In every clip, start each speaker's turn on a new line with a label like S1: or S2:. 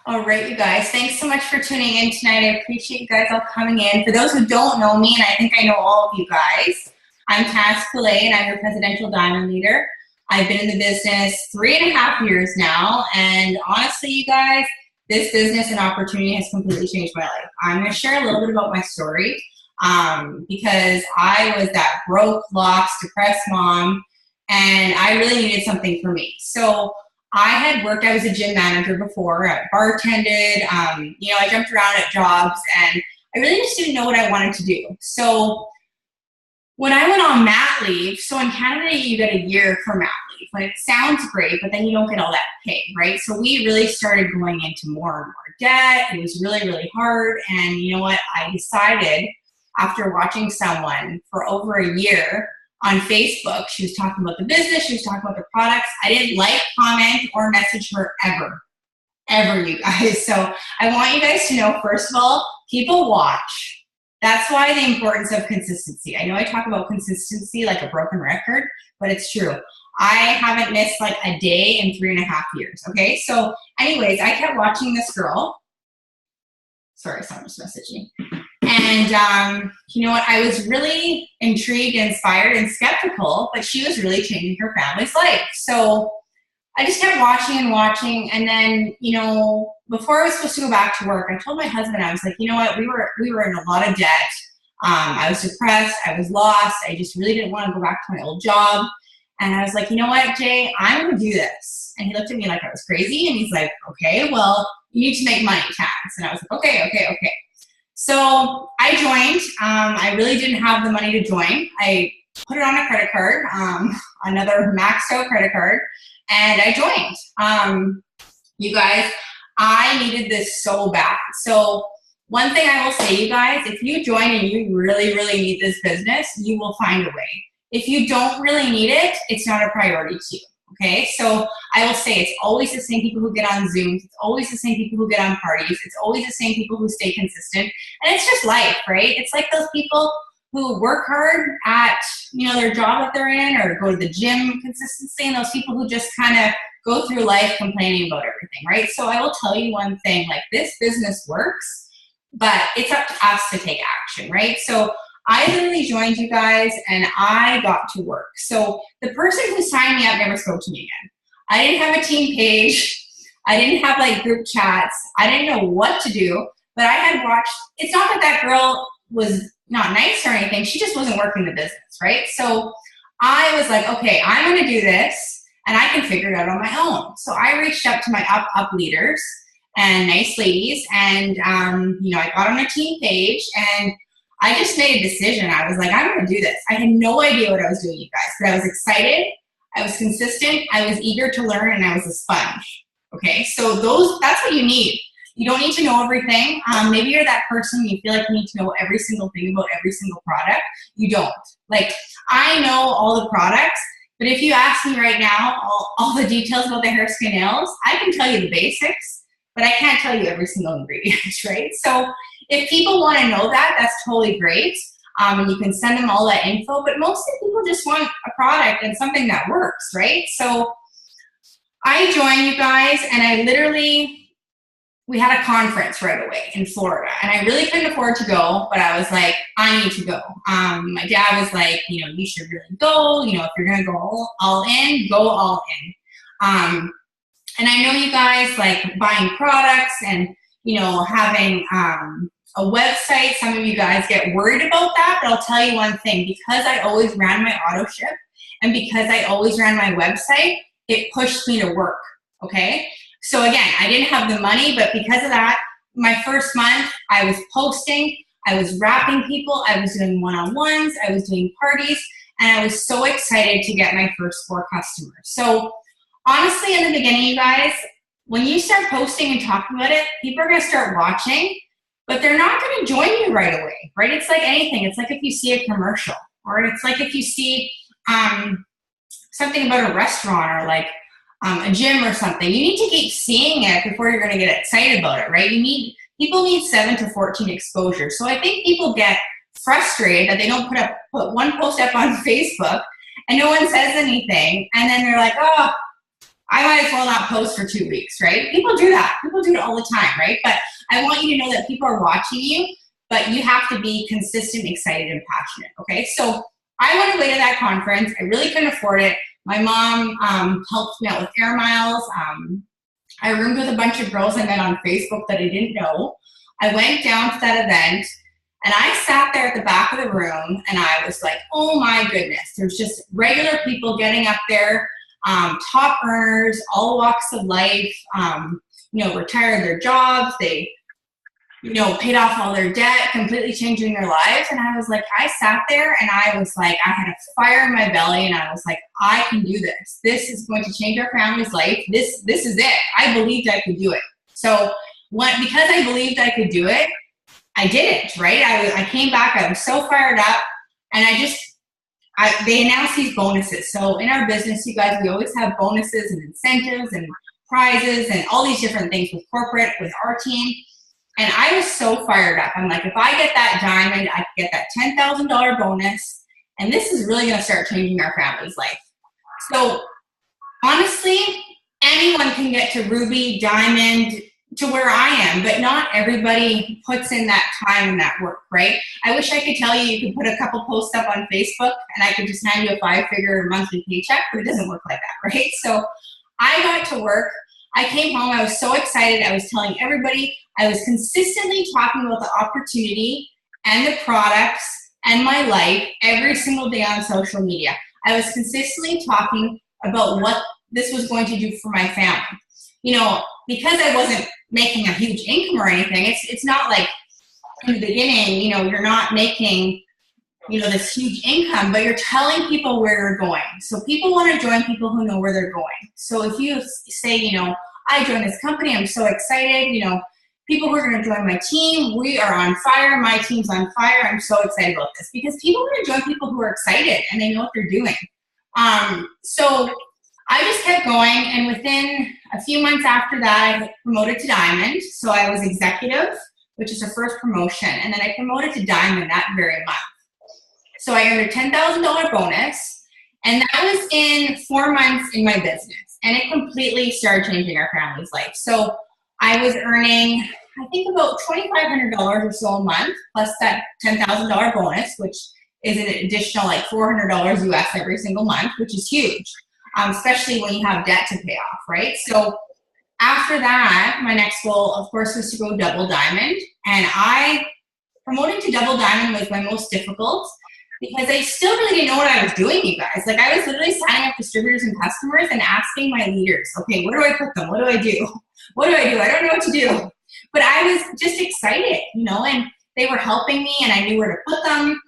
S1: All right, you guys, thanks so much for tuning in tonight. I appreciate you guys all coming in. For those who don't know me, and I think I know all of you guys, I'm Cass Coulee, and I'm your Presidential Diamond Leader. I've been in the business 3.5 years now, and honestly, you guys, this business and opportunity has completely changed my life. I'm going to share a little bit about my story because I was that broke, lost, depressed mom, and I really needed something for me. So I was a gym manager before, I bartended, I jumped around at jobs, and I really just didn't know what I wanted to do. So when I went on mat leave, so in Canada, you get a year for mat leave. Like, it sounds great, but then you don't get all that pay, right? So we really started going into more and more debt. It was really, really hard. And you know what? I decided after watching someone for over a year on Facebook, she was talking about the business, she was talking about the products. I didn't like, comment, or message her ever, you guys. So I want you guys to know, first of all, people watch. That's why the importance of consistency. I know I talk about consistency like a broken record, but it's true. I haven't missed like a day in 3.5 years, okay? So anyways, I kept watching this girl. Sorry, someone just messaged me. And you know what? I was really intrigued, inspired, and skeptical, but she was really changing her family's life. So I just kept watching and watching. And then, before I was supposed to go back to work, I told my husband, I was like, you know what? We were in a lot of debt. I was depressed. I was lost. I just really didn't want to go back to my old job. And I was like, you know what, Jay? I'm going to do this. And he looked at me like I was crazy. And he's like, okay, well, you need to make money, Cass. And I was like, okay. So I joined. I really didn't have the money to join. I put it on a credit card, another maxed out credit card, and I joined. You guys, I needed this so bad. So one thing I will say, you guys, if you join and you really, really need this business, you will find a way. If you don't really need it, it's not a priority to you. Okay, so I will say it's always the same people who get on Zooms. It's always the same people who get on parties. It's always the same people who stay consistent. And it's just life, right? It's like those people who work hard at, their job that they're in, or go to the gym consistently, and those people who just kind of go through life complaining about everything, right? So I will tell you one thing, like, this business works, but it's up to us to take action, right? So I literally joined you guys and I got to work. So the person who signed me up never spoke to me again. I didn't have a team page. I didn't have like group chats. I didn't know what to do, but I had watched. It's not that girl was not nice or anything. She just wasn't working the business, right? So I was like, okay, I'm going to do this and I can figure it out on my own. So I reached out to my up leaders and nice ladies, and I got on a team page, and I just made a decision. I was like, I'm going to do this. I had no idea what I was doing, you guys, but I was excited. I was consistent. I was eager to learn, and I was a sponge. Okay, so that's what you need. You don't need to know everything. Maybe you're that person, you feel like you need to know every single thing about every single product. You don't. Like, I know all the products, but if you ask me right now all the details about the hair, skin, nails, I can tell you the basics, but I can't tell you every single ingredient, right? So if people want to know that, that's totally great. And you can send them all that info, but mostly people just want a product and something that works, right? So I joined you guys, and we had a conference right away in Florida, and I really couldn't afford to go, but I was like, I need to go. My dad was like, you should really go. If you're going to go all in, go all in. And I know you guys like buying products and, having a website. Some of you guys get worried about that, but I'll tell you one thing. Because I always ran my auto ship, and because I always ran my website, it pushed me to work, okay? So again, I didn't have the money, but because of that, my first month, I was posting, I was wrapping people, I was doing one-on-ones, I was doing parties, and I was so excited to get my first 4 customers. So honestly, in the beginning, you guys, when you start posting and talking about it, people are going to start watching, but they're not going to join you right away, right? It's like anything. It's like if you see a commercial, or it's like if you see something about a restaurant, or like a gym or something. You need to keep seeing it before you're going to get excited about it, right? People need 7 to 14 exposure. So I think people get frustrated that they don't put one post up on Facebook and no one says anything, and then they're like, oh, I might as well not post for 2 weeks, right? People do that. People do it all the time, right? But I want you to know that people are watching you, but you have to be consistent, excited, and passionate, okay? So I went away to that conference. I really couldn't afford it. My mom helped me out with air miles. I roomed with a bunch of girls I met on Facebook that I didn't know. I went down to that event, and I sat there at the back of the room, and I was like, oh my goodness. There's just regular people getting up there, top earners, all walks of life, retired their jobs. They paid off all their debt, completely changing their lives. And I was like, I sat there and I was like, I had a fire in my belly, and I was like, I can do this. This is going to change our family's life. This is it. I believed I could do it. So because I believed I could do it, I did it, right? I came back, I was so fired up, and they announced these bonuses. So in our business, you guys, we always have bonuses and incentives and prizes and all these different things with corporate, with our team. And I was so fired up. I'm like, if I get that diamond, I can get that $10,000 bonus, and this is really going to start changing our family's life. So honestly, anyone can get to ruby, diamond, to where I am, but not everybody puts in that time and that work, right? I wish I could tell you could put a couple posts up on Facebook and I could just hand you a 5-figure monthly paycheck, but it doesn't work like that, right? So I got to work. I came home. I was so excited. I was telling everybody. I was consistently talking about the opportunity and the products and my life every single day on social media. I was consistently talking about what this was going to do for my family. Because I wasn't making a huge income or anything, it's not like in the beginning, you're not making, this huge income, but you're telling people where you're going. So people want to join people who know where they're going. So if you say, I joined this company, I'm so excited, people who are going to join my team, we are on fire, my team's on fire, I'm so excited about this. Because people want to join people who are excited and they know what they're doing. So I just kept going, and within a few months after that, I got promoted to Diamond. So I was executive, which is the first promotion, and then I promoted to Diamond that very month. So I earned a $10,000 bonus, and that was in 4 months in my business, and it completely started changing our family's life. So I was earning, I think, about $2,500 or so a month, plus that $10,000 bonus, which is an additional like $400 US every single month, which is huge. Especially when you have debt to pay off, right? So after that, my next goal, of course, was to go double diamond. And promoting to double diamond was my most difficult because I still really didn't know what I was doing, you guys. Like, I was literally signing up distributors and customers and asking my leaders, okay, where do I put them? What do I do? What do I do? I don't know what to do. But I was just excited, and they were helping me and I knew where to put them.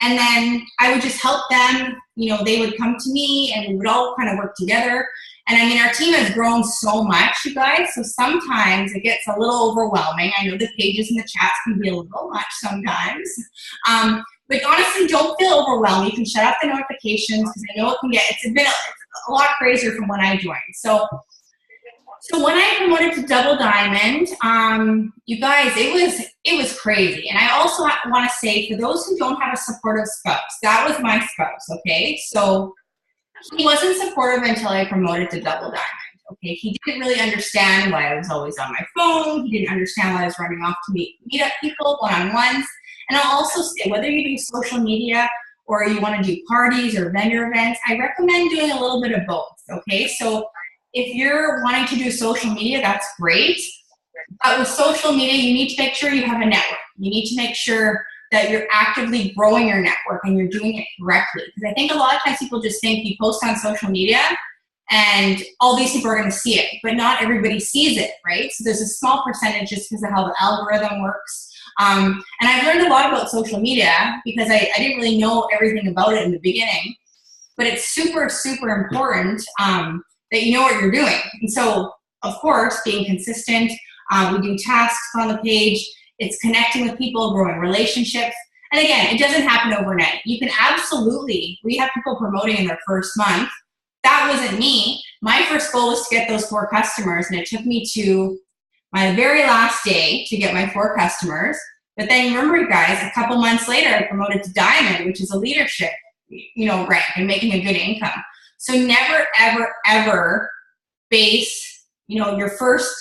S1: And then I would just help them, they would come to me and we would all kind of work together. And our team has grown so much, you guys, so sometimes it gets a little overwhelming. I know the pages and the chats can be a little much sometimes. But honestly, don't feel overwhelmed. You can shut off the notifications because I know it's been a lot crazier from when I joined. So when I promoted to double diamond, you guys, it was crazy. And I also want to say, for those who don't have a supportive spouse, that was my spouse, okay? So he wasn't supportive until I promoted to double diamond, okay? He didn't really understand why I was always on my phone. He didn't understand why I was running off to meet up people one-on-ones. And I'll also say, whether you do social media or you want to do parties or vendor events, I recommend doing a little bit of both, okay? So if you're wanting to do social media, that's great. But with social media, you need to make sure you have a network. You need to make sure that you're actively growing your network and you're doing it correctly. Because I think a lot of times people just think you post on social media and all these people are going to see it, but not everybody sees it, right? So there's a small percentage just because of how the algorithm works. And I've learned a lot about social media because I didn't really know everything about it in the beginning. But it's super, super important that you know what you're doing. And so, of course, being consistent, we do tasks on the page, it's connecting with people, growing relationships. And again, it doesn't happen overnight. You can we have people promoting in their first month. That wasn't me. My first goal was to get those 4 customers, and it took me to my very last day to get my 4 customers. But then remember, guys, a couple months later, I promoted to Diamond, which is a leadership, rank and making a good income. So never, ever, ever base, you know, your first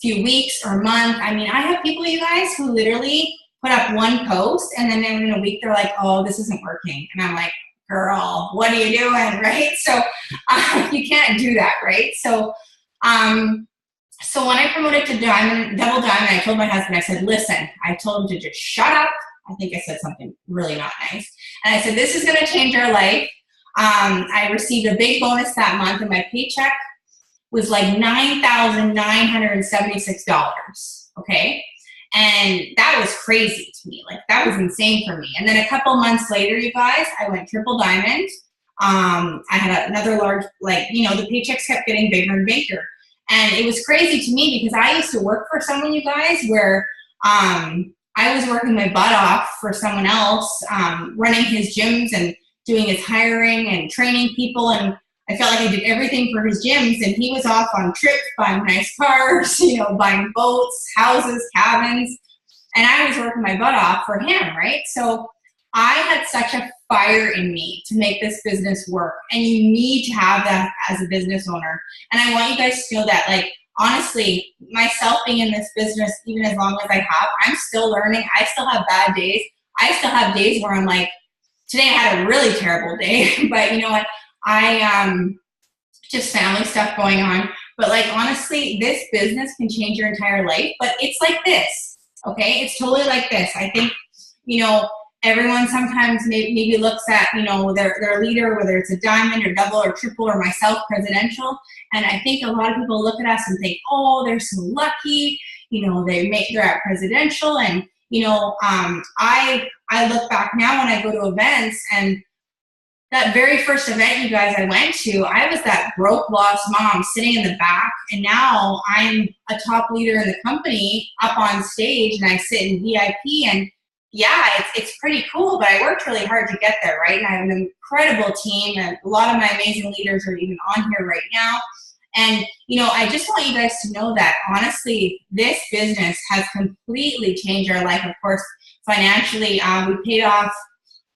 S1: few weeks or month. I mean, I have people, you guys, who literally put up one post and then in a week they're like, oh, this isn't working. And I'm like, girl, what are you doing, right? So you can't do that, right? So so when I promoted to double diamond, I told my husband, I said, listen, I told him to just shut up. I think I said something really not nice. And I said, this is gonna change our life. I received a big bonus that month and my paycheck was like $9,976, okay? And that was crazy to me. Like, that was insane for me. And then a couple months later, you guys, I went triple diamond. I had another large, like, you know, the paychecks kept getting bigger and bigger. And it was crazy to me because I used to work for someone, you guys, where I was working my butt off for someone else, running his gyms and doing his hiring and training people. And I felt like I did everything for his gyms, and he was off on trips, buying nice cars, you know, buying boats, houses, cabins, and I was working my butt off for him, right? So I had such a fire in me to make this business work, and you need to have that as a business owner. And I want you guys to know that, like, honestly, myself being in this business, even as long as I have, I'm still learning. I still have bad days. I still have days where I'm like, today I had a really terrible day, but you know what? Just family stuff going on. But like, honestly, this business can change your entire life, but it's like this, okay? It's totally like this. I think, you know, everyone sometimes maybe looks at, you know, their leader, whether it's a diamond or double or triple or myself, presidential. And I think a lot of people look at us and think, oh, they're so lucky, you know, they're at presidential. And, you know, I look back now when I go to events, and that very first event, you guys, I went to, I was that broke, lost mom sitting in the back, and now I'm a top leader in the company up on stage, and I sit in VIP, and yeah, it's pretty cool, but I worked really hard to get there, right? And I have an incredible team, and a lot of my amazing leaders are even on here right now. And, you know, I just want you guys to know that, honestly, this business has completely changed our life. Of course, financially, we paid off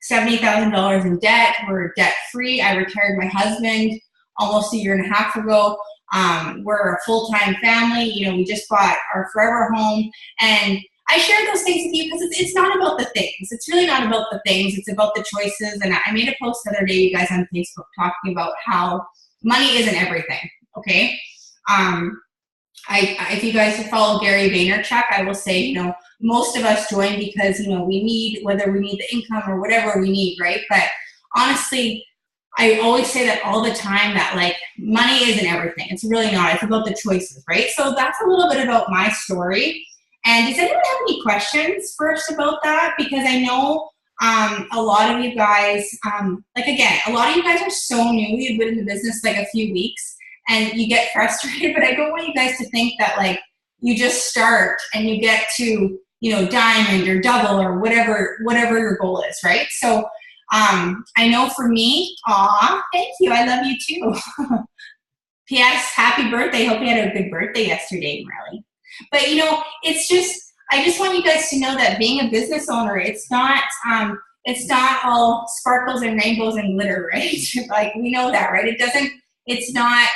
S1: $70,000 in debt. We're debt-free. I retired my husband almost a year and a half ago. We're a full-time family. You know, we just bought our forever home. And I share those things with you because it's not about the things. It's really not about the things. It's about the choices. And I made a post the other day, you guys, on Facebook talking about how money isn't everything, okay? If you guys follow Gary Vaynerchuk, I will say, you know, most of us join because, you know, we need, whether we need the income or whatever we need, right? But honestly, I always say that all the time, that like, money isn't everything. It's really not. It's about the choices, right? So that's a little bit about my story. And does anyone have any questions first about that? Because I know a lot of you guys, like, again, a lot of you guys are so new. You've been in the business like a few weeks and you get frustrated, but I don't want you guys to think that like you just start and you get to, you know, diamond or double or whatever your goal is, right? So I know for me, thank you. I love you too. P.S. Happy birthday. Hope you had a good birthday yesterday, Marley. But you know, it's just, I just want you guys to know that being a business owner, it's not all sparkles and rainbows and glitter, right? Like, we know that, right? It's not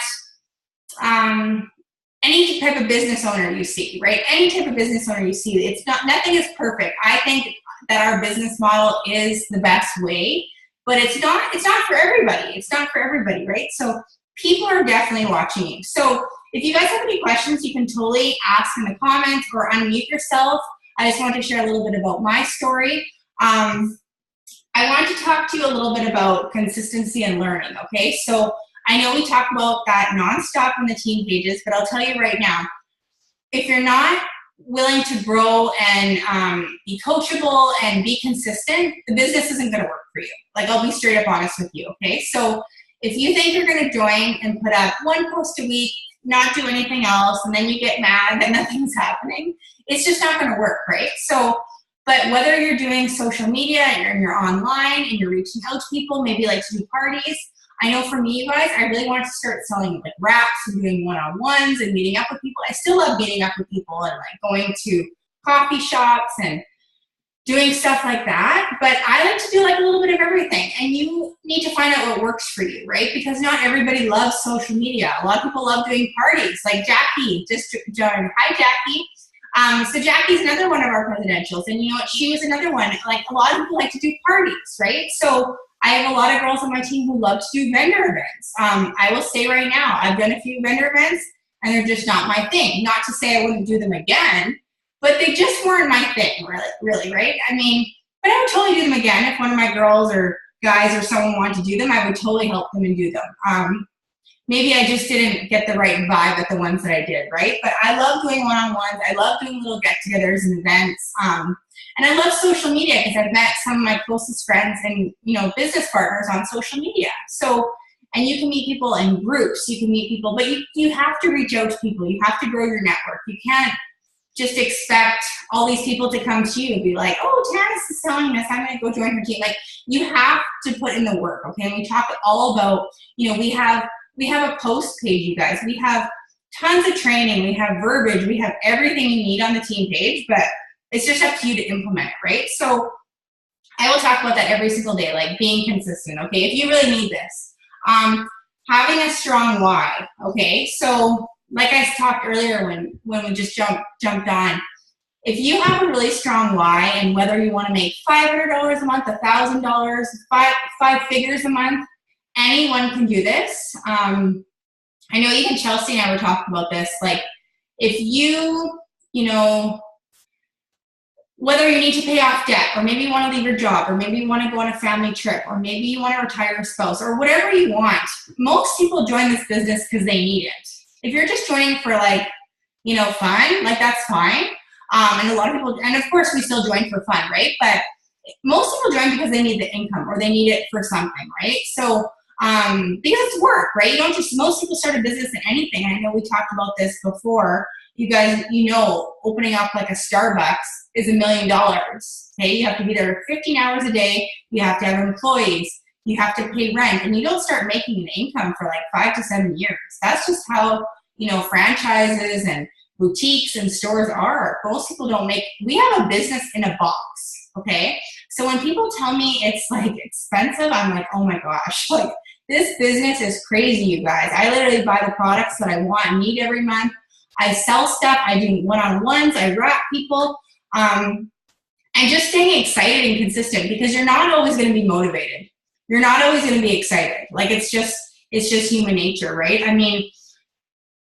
S1: any type of business owner you see, right? Any type of business owner you see, it's not, nothing is perfect. I think that our business model is the best way, but it's not for everybody. It's not for everybody, right? So people are definitely watching you. So if you guys have any questions, you can totally ask in the comments or unmute yourself. I just wanted to share a little bit about my story. I wanted to talk to you a little bit about consistency and learning, okay? So I know we talk about that nonstop in the team pages, but I'll tell you right now, if you're not willing to grow and be coachable and be consistent, the business isn't gonna work for you. Like, I'll be straight up honest with you, okay? So if you think you're gonna join and put up one post a week, not do anything else, and then you get mad that nothing's happening, it's just not gonna work, right? So, but whether you're doing social media and you're online and you're reaching out to people, maybe like to do parties, I know for me, you guys, I really wanted to start selling like wraps and doing one-on-ones and meeting up with people. I still love meeting up with people and like going to coffee shops and doing stuff like that. But I like to do like a little bit of everything, and you need to find out what works for you, right? Because not everybody loves social media. A lot of people love doing parties, like Jackie just joined. Hi, Jackie. So Jackie's another one of our presidentials, and you know what? She was another one. Like a lot of people like to do parties, right? So I have a lot of girls on my team who love to do vendor events. I will say right now, I've done a few vendor events, and they're just not my thing. Not to say I wouldn't do them again, but they just weren't my thing, really, right? I mean, but I would totally do them again if one of my girls or guys or someone wanted to do them. I would totally help them and do them. Maybe I just didn't get the right vibe at the ones that I did, right? But I love doing one-on-ones. I love doing little get-togethers and events. And I love social media because I've met some of my closest friends and, you know, business partners on social media. So, and you can meet people in groups. You can meet people, but you have to reach out to people. You have to grow your network. You can't just expect all these people to come to you and be like, oh, Tanis is telling us I'm going to go join her team. Like, you have to put in the work, okay? And we talk all about, you know, we have a post page, you guys. We have tons of training. We have verbiage. We have everything you need on the team page, but it's just up to you to implement it, right? So I will talk about that every single day, like being consistent, okay? If you really need this. Having a strong why, okay? So like I talked earlier when we just jumped on, if you have a really strong why, and whether you want to make $500 a month, $1,000, five figures a month, anyone can do this. I know even Chelsea and I were talking about this. Like, if you know, whether you need to pay off debt, or maybe you want to leave your job, or maybe you want to go on a family trip, or maybe you want to retire a spouse, or whatever you want. Most people join this business because they need it. If you're just joining for, like, you know, fun, like, that's fine. And a lot of people, and of course we still join for fun, right? But most people join because they need the income, or they need it for something, right? So, because it's work, right? You don't just, most people start a business in anything. I know we talked about this before. You guys, you know, opening up like a Starbucks is $1 million, okay? You have to be there 15 hours a day. You have to have employees. You have to pay rent, and you don't start making an income for like 5 to 7 years. That's just how, you know, franchises and boutiques and stores are. Most people don't make, we have a business in a box, okay? So when people tell me it's like expensive, I'm like, oh my gosh, like, this business is crazy, you guys. I literally buy the products that I want and need every month. I sell stuff. I do one-on-ones. I wrap people. And just staying excited and consistent, because you're not always going to be motivated. You're not always going to be excited. Like, it's just human nature, right? I mean,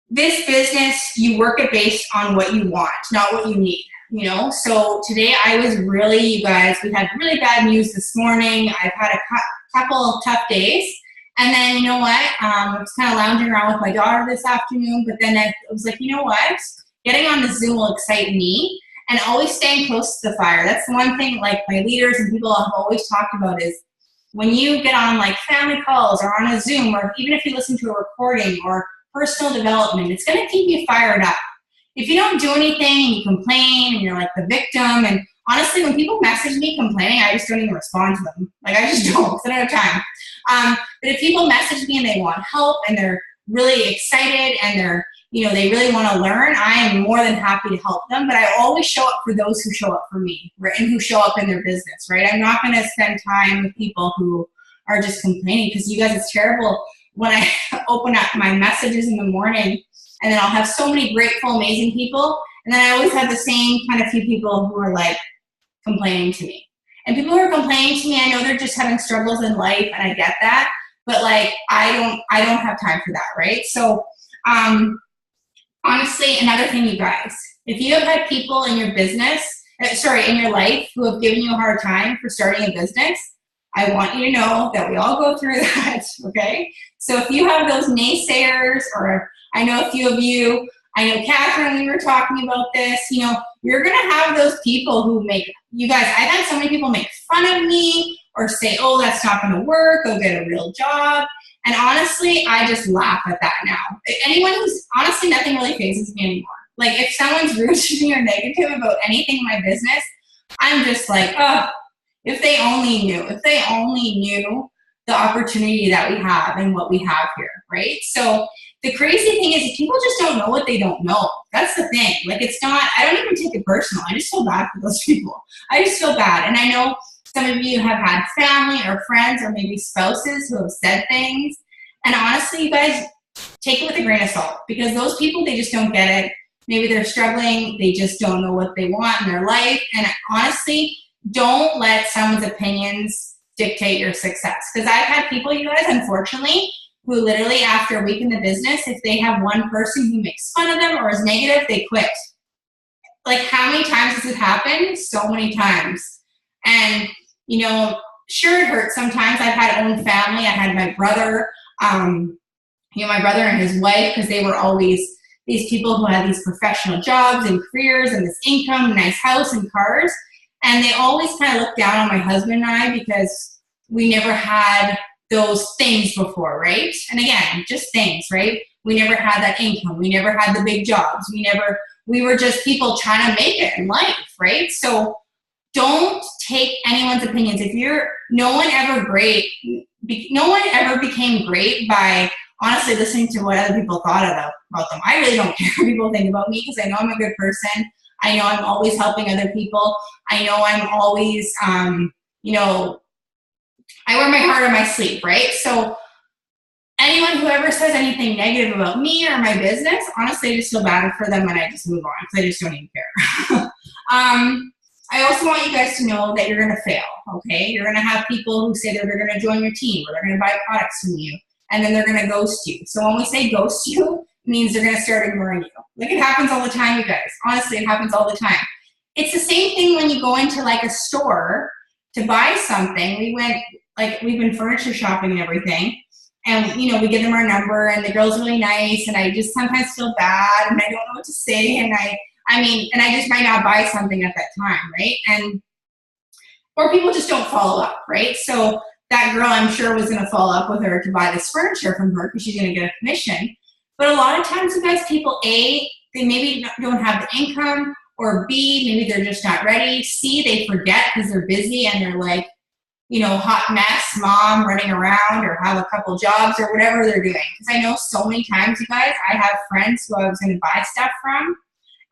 S1: this business, you work it based on what you want, not what you need, you know? So today I was really, you guys, we had really bad news this morning. I've had a couple of tough days. And then, you know what, I was kind of lounging around with my daughter this afternoon, but then I was like, you know what, getting on the Zoom will excite me, and always staying close to the fire. That's the one thing, like, my leaders and people have always talked about is when you get on like family calls or on a Zoom, or even if you listen to a recording or personal development, it's going to keep you fired up. If you don't do anything and you complain and you're like the victim, and honestly, when people message me complaining, I just don't even respond to them. Like, I just don't, because I don't have time. But if people message me and they want help and they're really excited and they're, you know, they really want to learn, I am more than happy to help them. But I always show up for those who show up for me, right? And who show up in their business, right? I'm not going to spend time with people who are just complaining, because you guys, it's terrible when I open up my messages in the morning, and then I'll have so many grateful, amazing people, and then I always have the same kind of few people who are like complaining to me. And people who are complaining to me, I know they're just having struggles in life, and I get that, but like, I don't have time for that, right? So, honestly, another thing, you guys, if you have had people in your business, in your life, who have given you a hard time for starting a business, I want you to know that we all go through that, okay? So if you have those naysayers, or I know a few of you, I know Catherine, we were talking about this, you know, you're gonna have those people who make, you guys, I've had so many people make fun of me or say, oh, that's not gonna work, go get a real job. And honestly, I just laugh at that now. Anyone who's, honestly, nothing really phases me anymore. Like, if someone's rude to me or negative about anything in my business, I'm just like, oh, if they only knew the opportunity that we have and what we have here, right? So the crazy thing is people just don't know what they don't know. That's the thing. Like, it's not, I don't even take it personal. I just feel bad for those people. I just feel bad. And I know some of you have had family or friends or maybe spouses who have said things. And honestly, you guys, take it with a grain of salt, because those people, they just don't get it. Maybe they're struggling. They just don't know what they want in their life. And honestly, don't let someone's opinions dictate your success. Because I've had people, you guys, unfortunately, who literally after a week in the business, if they have one person who makes fun of them or is negative, they quit. Like, how many times has it happened? So many times. And, you know, sure, it hurts sometimes. I've had own family. I had my brother, you know, my brother and his wife, because they were always these people who had these professional jobs and careers and this income, nice house and cars. And they always kind of looked down on my husband and I because we never had those things before, right? And again, just things, right? We never had that income. We never had the big jobs. We were just people trying to make it in life, right? So don't take anyone's opinions. No one ever became great by honestly listening to what other people thought about them. I really don't care what people think about me, because I know I'm a good person. I know I'm always helping other people. I know I'm always, you know, I wear my heart on my sleeve, right? So anyone who ever says anything negative about me or my business, honestly, I just feel bad for them and I just move on, because I just don't even care. I also want you guys to know that you're going to fail, okay? You're going to have people who say that they're going to join your team or they're going to buy products from you, and then they're going to ghost you. So when we say ghost you, it means they're going to start ignoring you. Like, it happens all the time, you guys. Honestly, it happens all the time. It's the same thing when you go into like a store to buy something. We've been furniture shopping and everything. And, you know, we give them our number and the girl's really nice. And I just sometimes feel bad and I don't know what to say. And I just might not buy something at that time, right? Or people just don't follow up, right? So that girl, I'm sure, was going to follow up with her to buy this furniture from her because she's going to get a commission. But a lot of times, you guys, people, A, they maybe don't have the income, or B, maybe they're just not ready. C, they forget because they're busy and they're like, you know, hot mess mom running around or have a couple jobs or whatever they're doing. Because I know so many times, you guys, I have friends who I was going to buy stuff from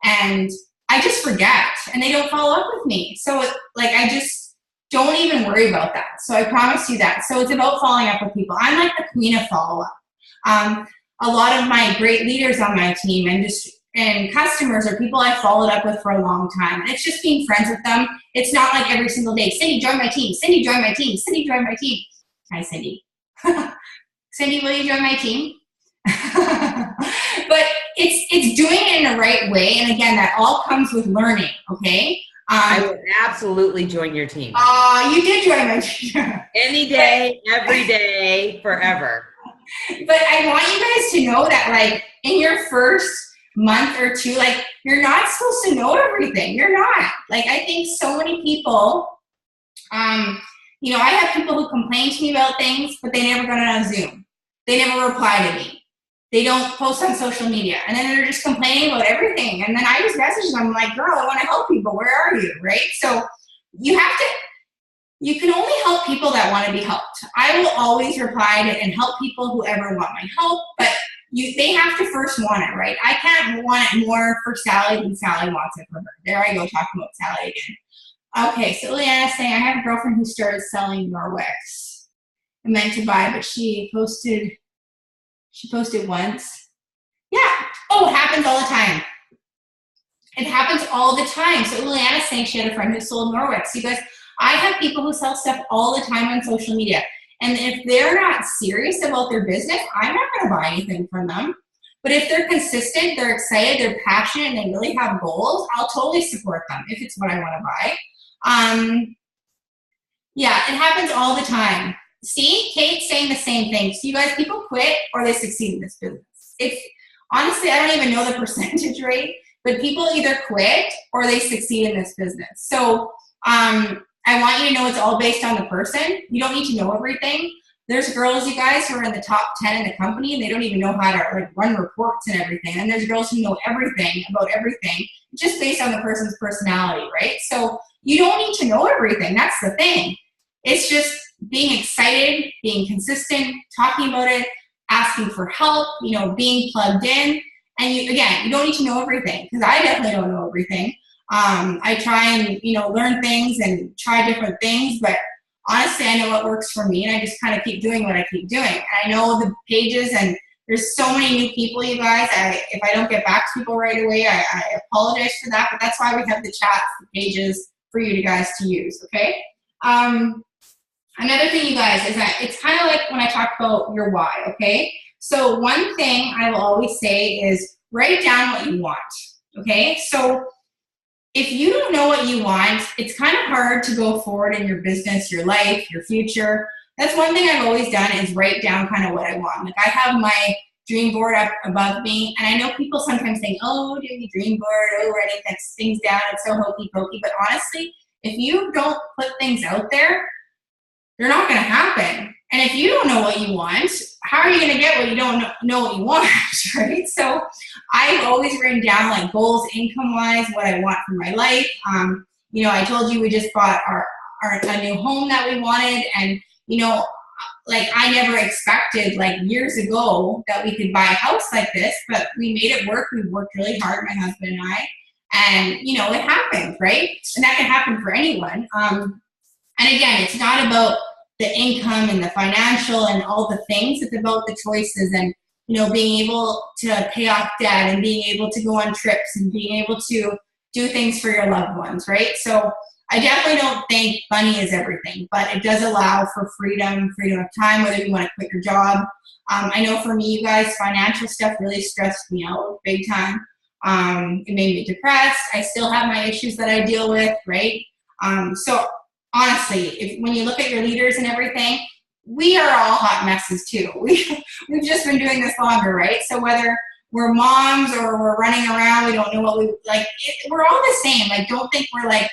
S1: and I just forget and they don't follow up with me. So I just don't even worry about that. So I promise you that. So it's about following up with people. I'm like the queen of follow-up. A lot of my great leaders on my team and customers are people I followed up with for a long time. And it's just being friends with them. It's not like every single day, Cindy, join my team. Cindy, join my team. Cindy, join my team. Hi, Cindy. Cindy, will you join my team? But it's doing it in the right way. And again, that all comes with learning, okay?
S2: I would absolutely join your team.
S1: You did join my team.
S2: Any day, every day, forever.
S1: But I want you guys to know that, like, in your first month or two, like, you're not supposed to know everything. You're not. Like, I think so many people, you know, I have people who complain to me about things, but they never got on Zoom. They never reply to me. They don't post on social media. And then they're just complaining about everything. And then I just message them, like, girl, I want to help people. Where are you, right? So you can only help people that want to be helped. I will always reply to and help people who ever want my help, but they have to first want it, right? I can't want it more for Sally than Sally wants it for her. There I go, talking about Sally again. Okay, so Leanna's saying, I have a girlfriend who started selling Norwex. I meant to buy, but she posted once. Yeah. Oh, it happens all the time. It happens all the time. So Leanna's saying she had a friend who sold Norwex. You guys, I have people who sell stuff all the time on social media. And if they're not serious about their business, I'm not going to buy anything from them. But if they're consistent, they're excited, they're passionate, and they really have goals, I'll totally support them if it's what I want to buy. Yeah, it happens all the time. See, Kate's saying the same thing. So you guys, people quit or they succeed in this business. Honestly, I don't even know the percentage rate, but people either quit or they succeed in this business. So I want you to know it's all based on the person. You don't need to know everything. There's girls, you guys, who are in the top 10 in the company and they don't even know how to run reports and everything. And there's girls who know everything about everything just based on the person's personality, right? So you don't need to know everything. That's the thing. It's just being excited, being consistent, talking about it, asking for help, being plugged in. And you don't need to know everything, because I definitely don't know everything. I try and, learn things and try different things, but honestly, I know what works for me, and I just kind of keep doing what I keep doing. And I know the pages, and there's so many new people, you guys. If I don't get back to people right away, I apologize for that, but that's why we have the chats, the pages for you guys to use, okay? Another thing, you guys, is that it's kind of like when I talk about your why, okay? So one thing I will always say is write down what you want, okay? So if you don't know what you want, it's kind of hard to go forward in your business, your life, your future. That's one thing I've always done, is write down kind of what I want. Like, I have my dream board up above me, and I know people sometimes think, oh, do your dream board, writing things down, it's so hokey pokey. But honestly, if you don't put things out there, they're not going to happen. And if you don't know what you want, how are you going to get what you don't know what you want, right? So I've always written down like goals income-wise, what I want for my life. I told you we just bought a new home that we wanted, and like, I never expected, like, years ago that we could buy a house like this, but we made it work. We worked really hard, my husband and I, and it happened, right? And that can happen for anyone. And again, it's not about the income and the financial and all the things. It's about the choices and, being able to pay off debt and being able to go on trips and being able to do things for your loved ones, right? So I definitely don't think money is everything, but it does allow for freedom of time, whether you want to quit your job. I know for me, you guys, financial stuff really stressed me out big time. It made me depressed. I still have my issues that I deal with, right? So honestly, when you look at your leaders and everything, we are all hot messes too. We've just been doing this longer, right? So whether we're moms or we're running around, we don't know what we like. We're all the same. Like, don't think we're like,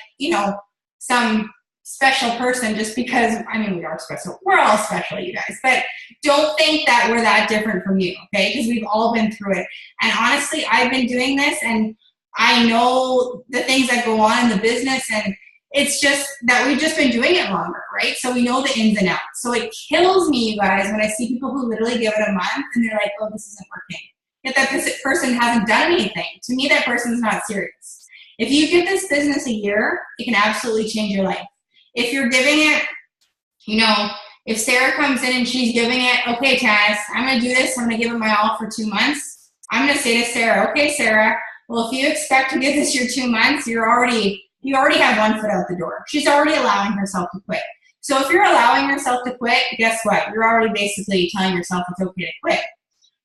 S1: some special person just because, we are special. We're all special, you guys. But don't think that we're that different from you, okay? Because we've all been through it. And honestly, I've been doing this, and I know the things that go on in the business, and it's just that we've just been doing it longer, right? So we know the ins and outs. So it kills me, you guys, when I see people who literally give it a month and they're like, oh, this isn't working. Yet that this person hasn't done anything. To me, that person's not serious. If you give this business a year, it can absolutely change your life. If you're giving it, if Sarah comes in and she's giving it, okay, Taz, I'm going to do this. I'm going to give it my all for 2 months. I'm going to say to Sarah, okay, Sarah, well, if you expect to give this your 2 months, you already have one foot out the door. She's already allowing herself to quit. So if you're allowing yourself to quit, guess what? You're already basically telling yourself it's okay to quit.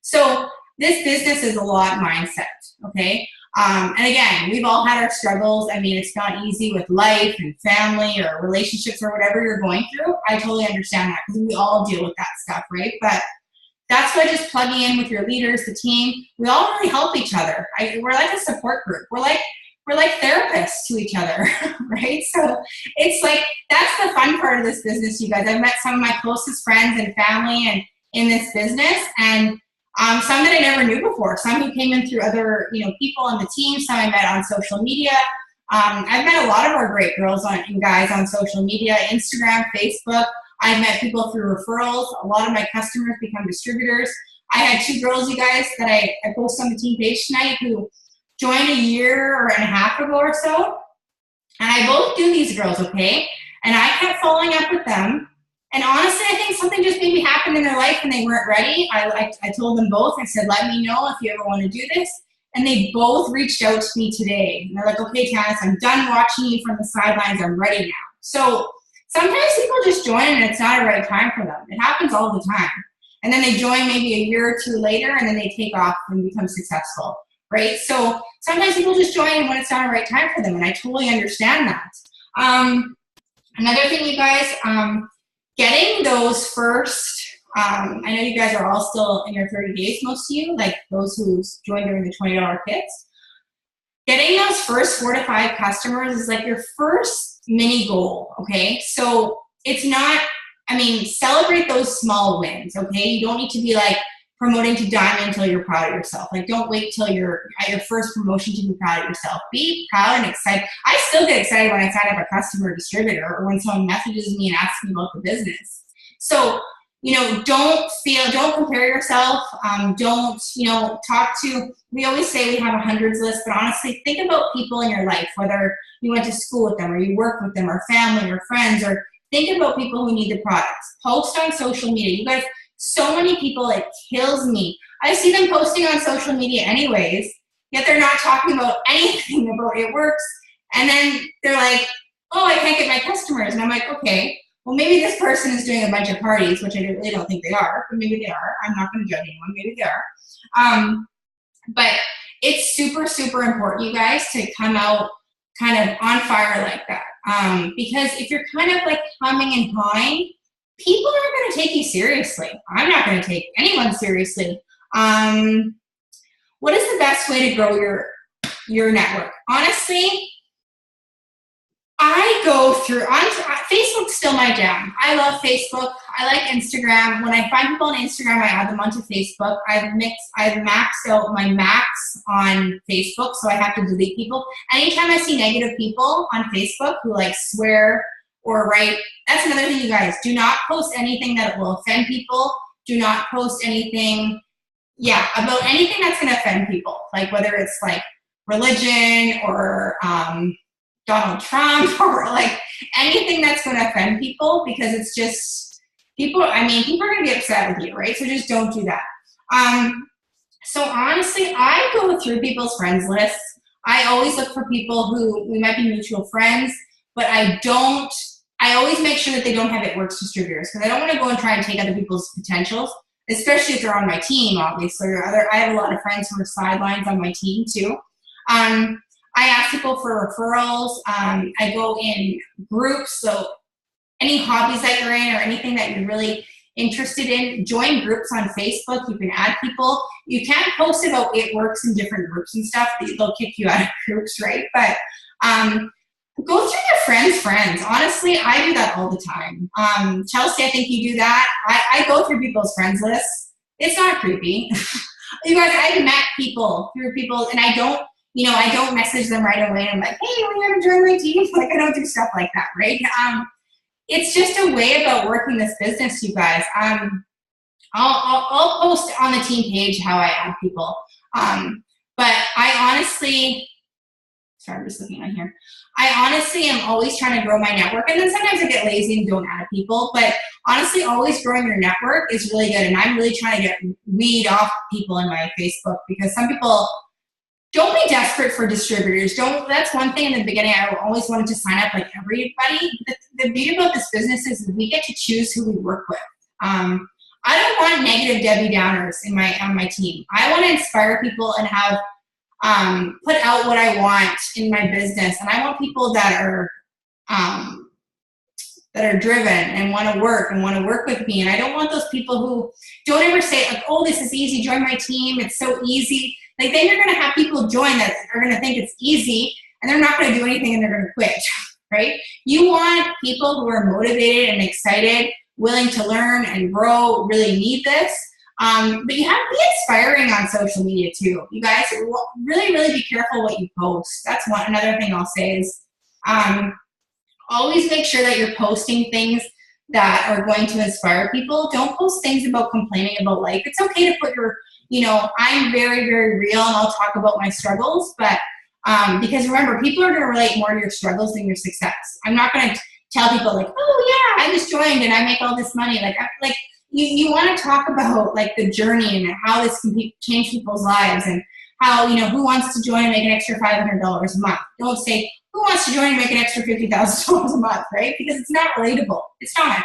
S1: So this business is a lot mindset, okay? And again, we've all had our struggles. It's not easy with life and family or relationships or whatever you're going through. I totally understand that, because we all deal with that stuff, right? But that's why just plugging in with your leaders, the team, we all really help each other. We're like a support group. We're like therapists to each other, right? So it's like, that's the fun part of this business, you guys. I've met some of my closest friends and family and in this business, and some that I never knew before, some who came in through other, people on the team, some I met on social media. I've met a lot of our great girls and guys on social media, Instagram, Facebook. I've met people through referrals. A lot of my customers become distributors. I had 2 girls, you guys, that I posted on the team page tonight who joined a year and a half ago or so. And I both knew these girls, okay? And I kept following up with them. And honestly, I think something just maybe happened in their life and they weren't ready. I told them both, I said, let me know if you ever want to do this. And they both reached out to me today. And they're like, okay, Tanis, I'm done watching you from the sidelines. I'm ready now. So sometimes people just join and it's not a right time for them. It happens all the time. And then they join maybe a year or 2 later, and then they take off and become successful, right? So sometimes people just join when it's not a right time for them, and I totally understand that. Another thing, you guys, getting those first, I know you guys are all still in your 30 days, most of you, like those who joined during the $20 kits. Getting those first 4 to 5 customers is like your first mini goal, okay? So it's not, celebrate those small wins, okay? You don't need to be like promoting to diamond until you're proud of yourself. Like, don't wait till you're at your first promotion to be proud of yourself. Be proud and excited. I still get excited when I sign up a customer or distributor, or when someone messages me and asks me about the business. So don't compare yourself. Don't, we always say we have a hundreds list, but honestly, think about people in your life, whether you went to school with them or you work with them or family or friends, or think about people who need the products. Post on social media. You guys, so many people, it kills me. I see them posting on social media anyways, yet they're not talking about anything about it works. And then they're like, oh, I can't get my customers. And I'm like, okay, well, maybe this person is doing a bunch of parties, which I really don't think they are, but maybe they are. I'm not going to judge anyone. Maybe they are. But it's super, super important, you guys, to come out kind of on fire like that. Because if you're kind of like humming and hawing, people aren't going to take you seriously. I'm not going to take anyone seriously. What is the best way to grow your network? Honestly, I go through, Facebook's still my jam. I love Facebook. I like Instagram. When I find people on Instagram, I add them onto Facebook. I've maxed out my max on Facebook, so I have to delete people. Anytime I see negative people on Facebook who like swear or write, that's another thing, you guys. Do not post anything that will offend people. Do not post anything, about anything that's going to offend people. Like whether it's like religion or Donald Trump or like anything that's going to offend people, because it's just people are going to be upset with you, right? So just don't do that. So honestly, I go through people's friends lists. I always look for people who we might be mutual friends, but I always make sure that they don't have It Works distributors, because I don't want to go and try and take other people's potentials, especially if they're on my team, obviously. I have a lot of friends who are sidelines on my team too. I ask people for referrals. I go in groups, so any hobbies that you're in or anything that you're really interested in, join groups on Facebook. You can add people. You can't post about It Works in different groups and stuff. They'll kick you out of groups, right? But go through your friends. Honestly, I do that all the time. Chelsea, I think you do that. I go through people's friends lists. It's not creepy. You guys, I've met people through people, and I don't message them right away. I'm like, hey, will you ever join my team? Like, I don't do stuff like that, right? It's just a way about working this business, you guys. I'll post on the team page how I add people. But I honestly, sorry, I'm just looking on here. I honestly am always trying to grow my network. And then sometimes I get lazy and don't add people. But honestly, always growing your network is really good. And I'm really trying to weed off people in my Facebook, because some people, don't be desperate for distributors. That's one thing in the beginning. I always wanted to sign up like everybody. The beauty about this business is we get to choose who we work with. I don't want negative Debbie Downers on my team. I want to inspire people and have put out what I want in my business. And I want people that are driven and want to work with me. And I don't want those people who don't ever say like, oh, this is easy, join my team, it's so easy. Like, then you're going to have people join that are going to think it's easy, and they're not going to do anything, and they're going to quit, right? You want people who are motivated and excited, willing to learn and grow, really need this. But you have to be inspiring on social media too. You guys, really, really be careful what you post. That's another thing I'll say is always make sure that you're posting things that are going to inspire people. Don't post things about complaining about life. It's okay to put your, I'm very, very real, and I'll talk about my struggles, but because remember, people are going to relate more to your struggles than your success. I'm not going to tell people like, oh yeah, I just joined and I make all this money. You want to talk about like the journey and how this can change people's lives, and how, who wants to join and make an extra $500 a month. Don't say, who wants to join and make an extra $50,000 a month, right? Because it's not relatable. It's not.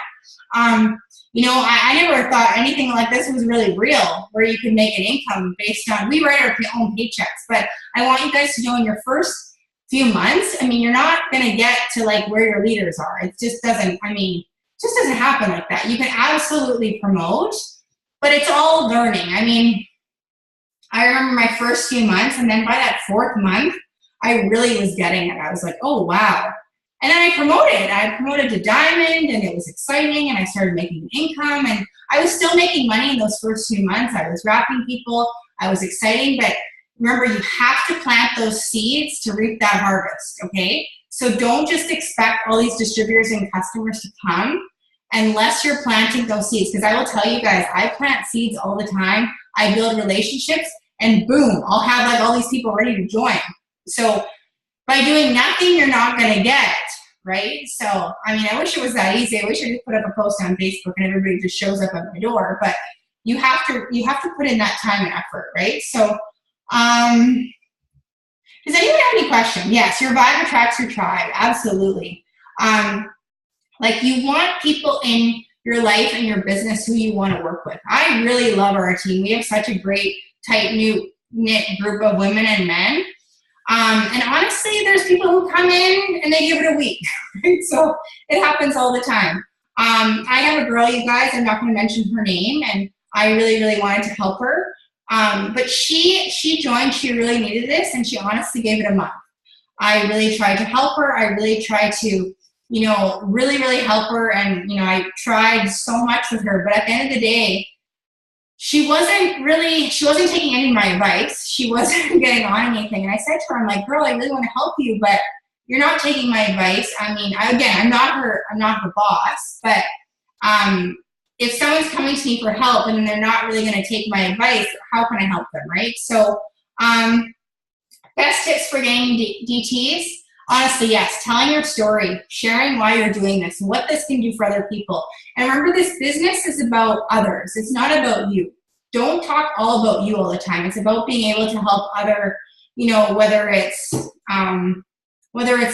S1: I never thought anything like this was really real, where you could make an income based on, we write our own paychecks, but I want you guys to know in your first few months, you're not going to get to like where your leaders are. It just doesn't, just doesn't happen like that. You can absolutely promote, but it's all learning. I remember my first few months, and then by that fourth month, I really was getting it. I was like, oh, wow. And then I promoted to Diamond, and it was exciting, and I started making income, and I was still making money in those first few months. I was wrapping people. I was exciting, but remember, you have to plant those seeds to reap that harvest, okay? So don't just expect all these distributors and customers to come unless you're planting those seeds. Because I will tell you guys, I plant seeds all the time. I build relationships, and boom, I'll have like all these people ready to join. So by doing nothing, you're not going to get, right? So, I mean, I wish it was that easy. I wish I just put up a post on Facebook and everybody just shows up at my door, but you have to put in that time and effort, right? So, does anyone have any questions? Yes, your vibe attracts your tribe. Absolutely. Like, you want people in your life and your business who you want to work with. I really love our team. We have such a great, tight, knit group of women and men. And honestly, there's people who come in and they give it a week. Right? So it happens all the time. I have a girl, you guys, I'm not going to mention her name, and I really, really wanted to help her. But she joined, she really needed this, and she honestly gave it a month. I really tried to help her. I really tried to, you know, really, really help her. And, you know, I tried so much with her, but at the end of the day, she wasn't taking any of my advice. She wasn't getting on anything. And I said to her, I'm like, girl, I really want to help you, but you're not taking my advice. I mean, I'm not her boss, but, if someone's coming to me for help and they're not really going to take my advice, how can I help them, right? So, best tips for getting DTs? Honestly, yes, telling your story, sharing why you're doing this, and what this can do for other people. And remember, this business is about others. It's not about you. Don't talk all about you all the time. It's about being able to help other, you know, whether it's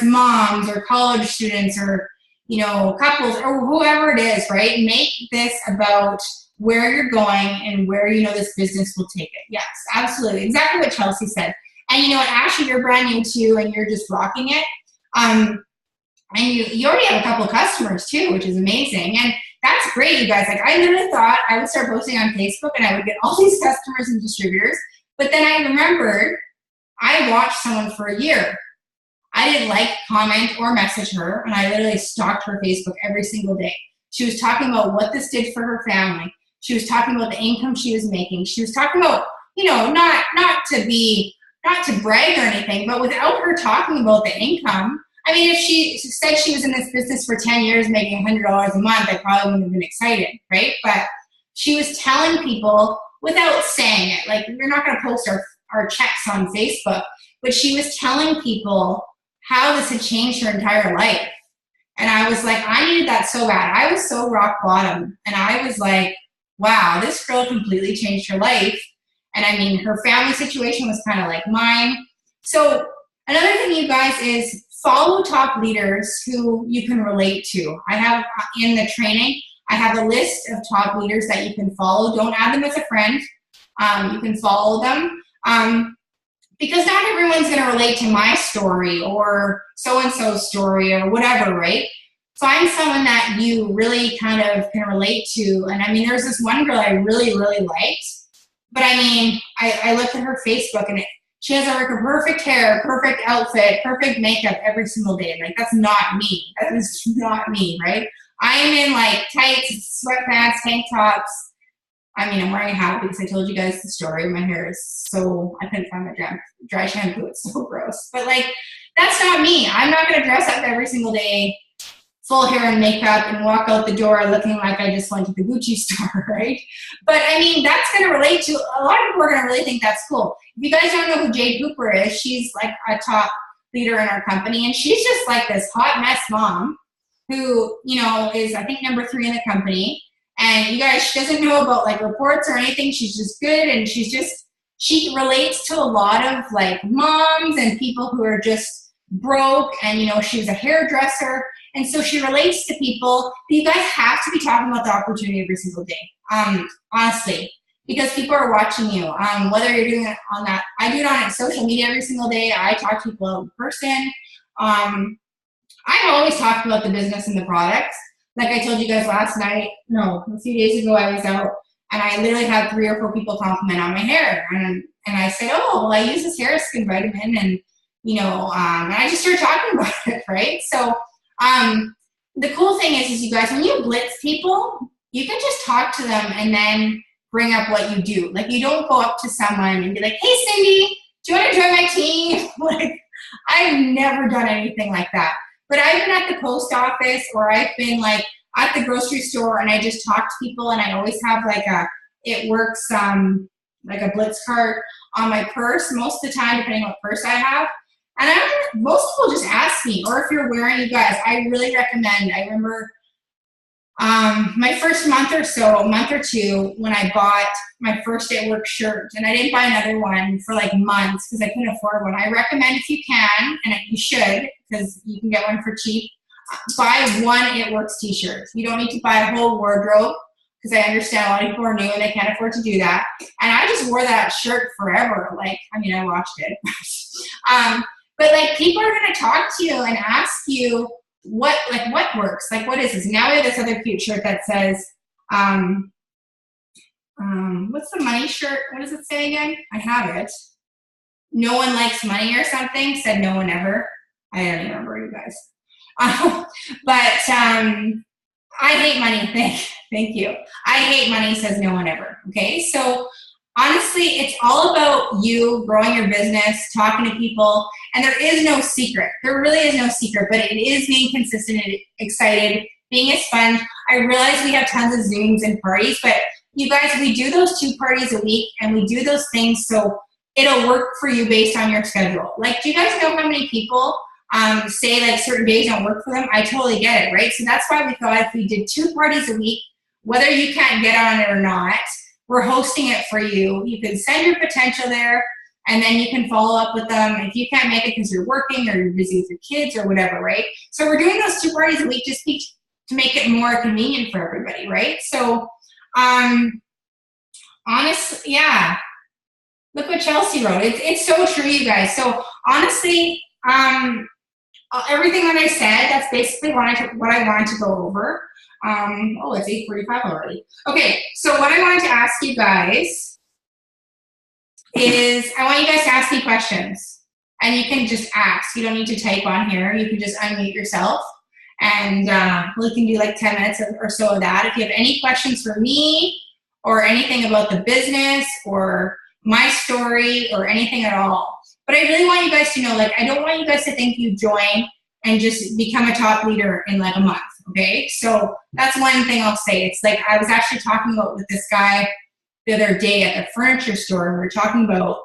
S1: moms or college students or, you know, couples or whoever it is, right? Make this about where you're going and where you know this business will take it. Yes, absolutely. Exactly what Chelsea said. And you know what, Ashley, you're brand new too, and you're just rocking it. And you already have a couple of customers too, which is amazing. And that's great, you guys. Like, I literally thought I would start posting on Facebook and I would get all these customers and distributors. But then I remembered I watched someone for a year. I didn't like, comment, or message her, and I literally stalked her Facebook every single day. She was talking about what this did for her family. She was talking about the income she was making. She was talking about, you know, not to brag or anything, but without her talking about the income, I mean, if she said she was in this business for 10 years making $100 a month, I probably wouldn't have been excited, right? But she was telling people without saying it. Like, we're not going to post our checks on Facebook, but she was telling people how this had changed her entire life. And I was like, I needed that so bad. I was so rock bottom. And I was like, wow, this girl completely changed her life. And I mean, her family situation was kind of like mine. So another thing, you guys, is follow top leaders who you can relate to. I have in the training, I have a list of top leaders that you can follow. Don't add them as a friend. You can follow them. Because not everyone's going to relate to my story or so-and-so's story or whatever, right? Find someone that you really kind of can relate to. And I mean, there's this one girl I really, really liked. But I mean, I looked at her Facebook and she has like her perfect hair, perfect outfit, perfect makeup every single day. Like, that's not me. That is not me, right? I am in like tights, sweatpants, tank tops. I mean, I'm wearing a hat because I told you guys the story. My hair is so, I couldn't find my dry shampoo. It's so gross. But like, that's not me. I'm not going to dress up every single day, full hair and makeup, and walk out the door looking like I just went to the Gucci store, right? But I mean, that's going to relate to, a lot of people are going to really think that's cool. If you guys don't know who Jade Cooper is, she's like a top leader in our company, and she's just like this hot mess mom who, you know, is, I think, number 3 in the company. And you guys, she doesn't know about like reports or anything. She's just good, and she relates to a lot of like moms and people who are just broke, and, you know, she was a hairdresser. And so she relates to people. But you guys have to be talking about the opportunity every single day, honestly, because people are watching you. Whether you're doing it on that, I do it on social media every single day. I talk to people in person. I've always talked about the business and the products. Like I told you guys a few days ago, I was out and I literally had 3 or 4 people compliment on my hair. And I said, oh, well, I use this hair skin vitamin, and, you know, and I just started talking about it, right? So the cool thing is you guys, when you blitz people, you can just talk to them and then bring up what you do. Like, you don't go up to someone and be like, hey, Cindy, do you want to join my team? Like, I've never done anything like that. But I've been at the post office, or I've been like at the grocery store and I just talk to people, and I always have like it works like a Blitz card on my purse most of the time, depending on what purse I have. And most people just ask me, or if you're wearing, you guys, I really recommend. I remember my first month or so, a month or two, when I bought my first day at work shirt, and I didn't buy another one for like months because I couldn't afford one. I recommend, if you can, and you should, because you can get one for cheap, buy one It Works t-shirt. You don't need to buy a whole wardrobe, because I understand a lot of people are new and they can't afford to do that. And I just wore that shirt forever. Like, I mean, I washed it. But like, people are going to talk to you and ask you what works? Like, what is this? Now we have this other cute shirt that says, what's the money shirt? What does it say again? I have it. No one likes money or something, said no one ever. I don't even remember, you guys. I hate money. Thank you. I hate money, says no one ever. Okay, so honestly, it's all about you growing your business, talking to people, and there is no secret. There really is no secret, but it is being consistent and excited, being a sponge. I realize we have tons of Zooms and parties, but you guys, we do those 2 parties a week, and we do those things so it'll work for you based on your schedule. Like, do you guys know how many people say like certain days don't work for them? I totally get it, right? So that's why we thought if we did 2 parties a week, whether you can't get on it or not, we're hosting it for you. You can send your potential there, and then you can follow up with them if you can't make it because you're working or you're busy with your kids or whatever, right? So we're doing those 2 parties a week just to make it more convenient for everybody, right? So honestly, yeah. Look what Chelsea wrote. It's so true, you guys. So honestly, everything that I said, that's basically what I wanted to go over. Oh, it's 8:45 already. Okay, so what I wanted to ask you guys is, I want you guys to ask me questions. And you can just ask. You don't need to type on here. You can just unmute yourself. And we can do like 10 minutes or so of that. If you have any questions for me or anything about the business or my story or anything at all. But I really want you guys to know, like, I don't want you guys to think you join and just become a top leader in like a month, okay? So that's one thing I'll say. It's like, I was actually talking about with this guy the other day at the furniture store. We were talking about,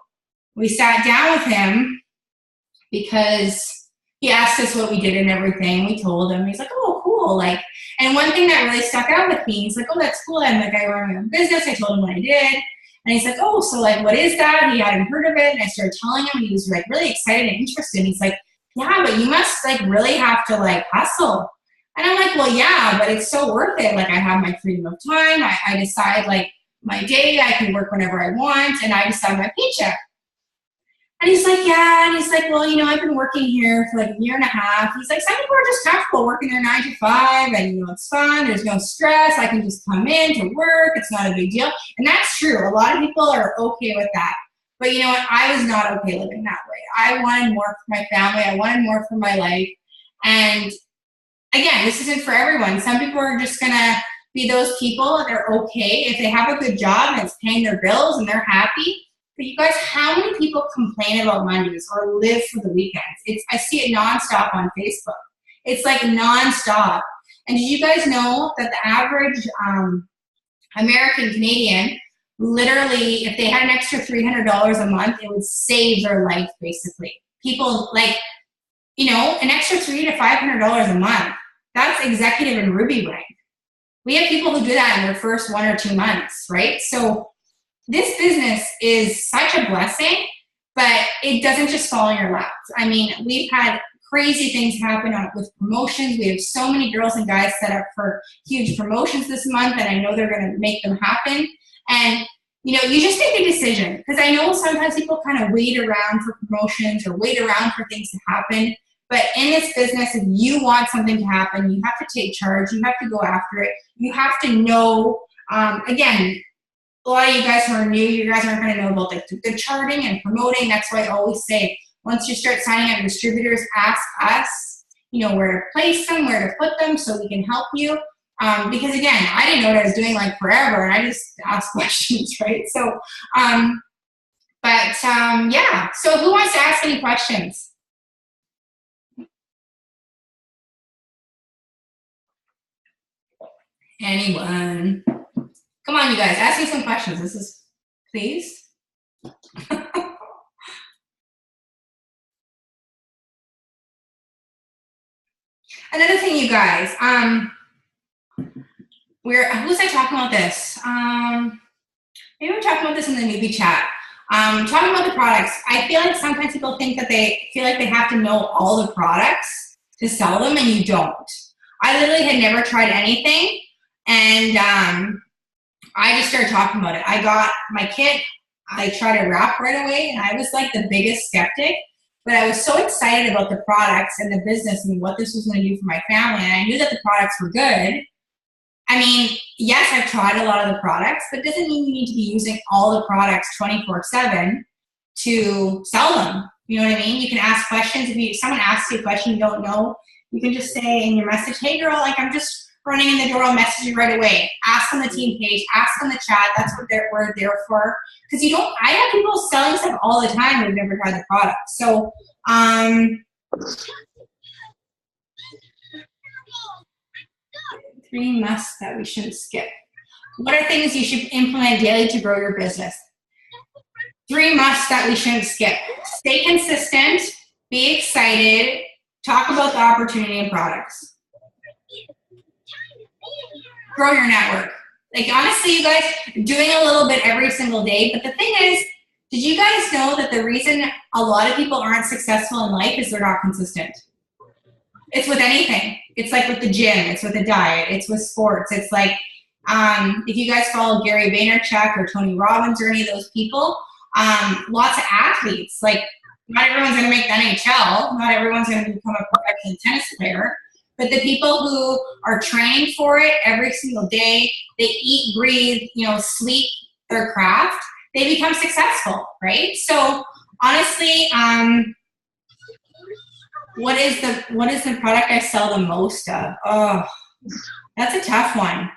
S1: we sat down with him because he asked us what we did and everything. We told him. He's like, oh, cool. Like, and one thing that really stuck out with me, he's like, oh, that's cool. I'm like, I run my own business. I told him what I did. And he's like, oh, so like, what is that? He hadn't heard of it. And I started telling him, and he was like really excited and interested. And he's like, yeah, but you must like really have to like hustle. And I'm like, well, yeah, but it's so worth it. Like, I have my freedom of time. I decide like my day, I can work whenever I want, and I decide my paycheck. And he's like, yeah. And he's like, well, you know, I've been working here for like a year and a half. He's like, some people are just comfortable working their 9 to 5, and, you know, it's fun. There's no stress. I can just come in to work. It's not a big deal. And that's true. A lot of people are okay with that. But you know what? I was not okay living that way. I wanted more for my family. I wanted more for my life. And again, this isn't for everyone. Some people are just going to be those people that are okay if they have a good job and it's paying their bills and they're happy. But you guys, how many people complain about Mondays or live for the weekends? I see it nonstop on Facebook. It's like nonstop. And did you guys know that the average American Canadian, literally, if they had an extra $300 a month, it would save their life, basically. People, like, you know, an extra $300 to $500 a month, that's executive and Ruby rank. We have people who do that in their first 1 or 2 months, right? So this business is such a blessing, but it doesn't just fall in your lap. I mean, we've had crazy things happen with promotions. We have so many girls and guys set up for huge promotions this month, and I know they're going to make them happen. And, you know, you just make a decision, because I know sometimes people kind of wait around for promotions or wait around for things to happen. But in this business, if you want something to happen, you have to take charge. You have to go after it. You have to know, again, a lot of you guys who are new, you guys aren't going to know about the charting and promoting. That's why I always say, once you start signing up distributors, ask us, you know, where to place them, where to put them, so we can help you. Because again, I didn't know what I was doing like forever, and I just asked questions, right? So, yeah. So who wants to ask any questions? Anyone? Come on, you guys, ask me some questions. This is, please. Another thing, you guys, who's I talking about this? Maybe we're talking about this in the newbie chat. Talking about the products, I feel like sometimes people think that they feel like they have to know all the products to sell them, and you don't. I literally had never tried anything, and I just started talking about it. I got my kit, I tried to wrap right away, and I was like the biggest skeptic, but I was so excited about the products and the business and what this was going to do for my family, and I knew that the products were good. I mean, yes, I've tried a lot of the products, but it doesn't mean you need to be using all the products 24/7 to sell them. You know what I mean? You can ask questions. If someone asks you a question you don't know, you can just say in your message, hey girl, like I'm just running in the door, I'll message you right away. Ask on the team page, ask on the chat. That's what we're there for. Because I have people selling stuff all the time who've never tried the product. So, 3 musts that we shouldn't skip. What are things you should implement daily to grow your business? 3 musts that we shouldn't skip. Stay consistent, be excited, talk about the opportunity and products. Grow your network. Like honestly, you guys, doing a little bit every single day, but the thing is, did you guys know that the reason a lot of people aren't successful in life is they're not consistent? It's with anything. It's like with the gym, it's with the diet, it's with sports. It's like, if you guys follow Gary Vaynerchuk or Tony Robbins or any of those people, lots of athletes, like not everyone's going to make the NHL, not everyone's going to become a professional tennis player, but the people who are training for it every single day, they eat, breathe, sleep their craft, they become successful, right? So honestly, what is the product I sell the most of? Oh, that's a tough one.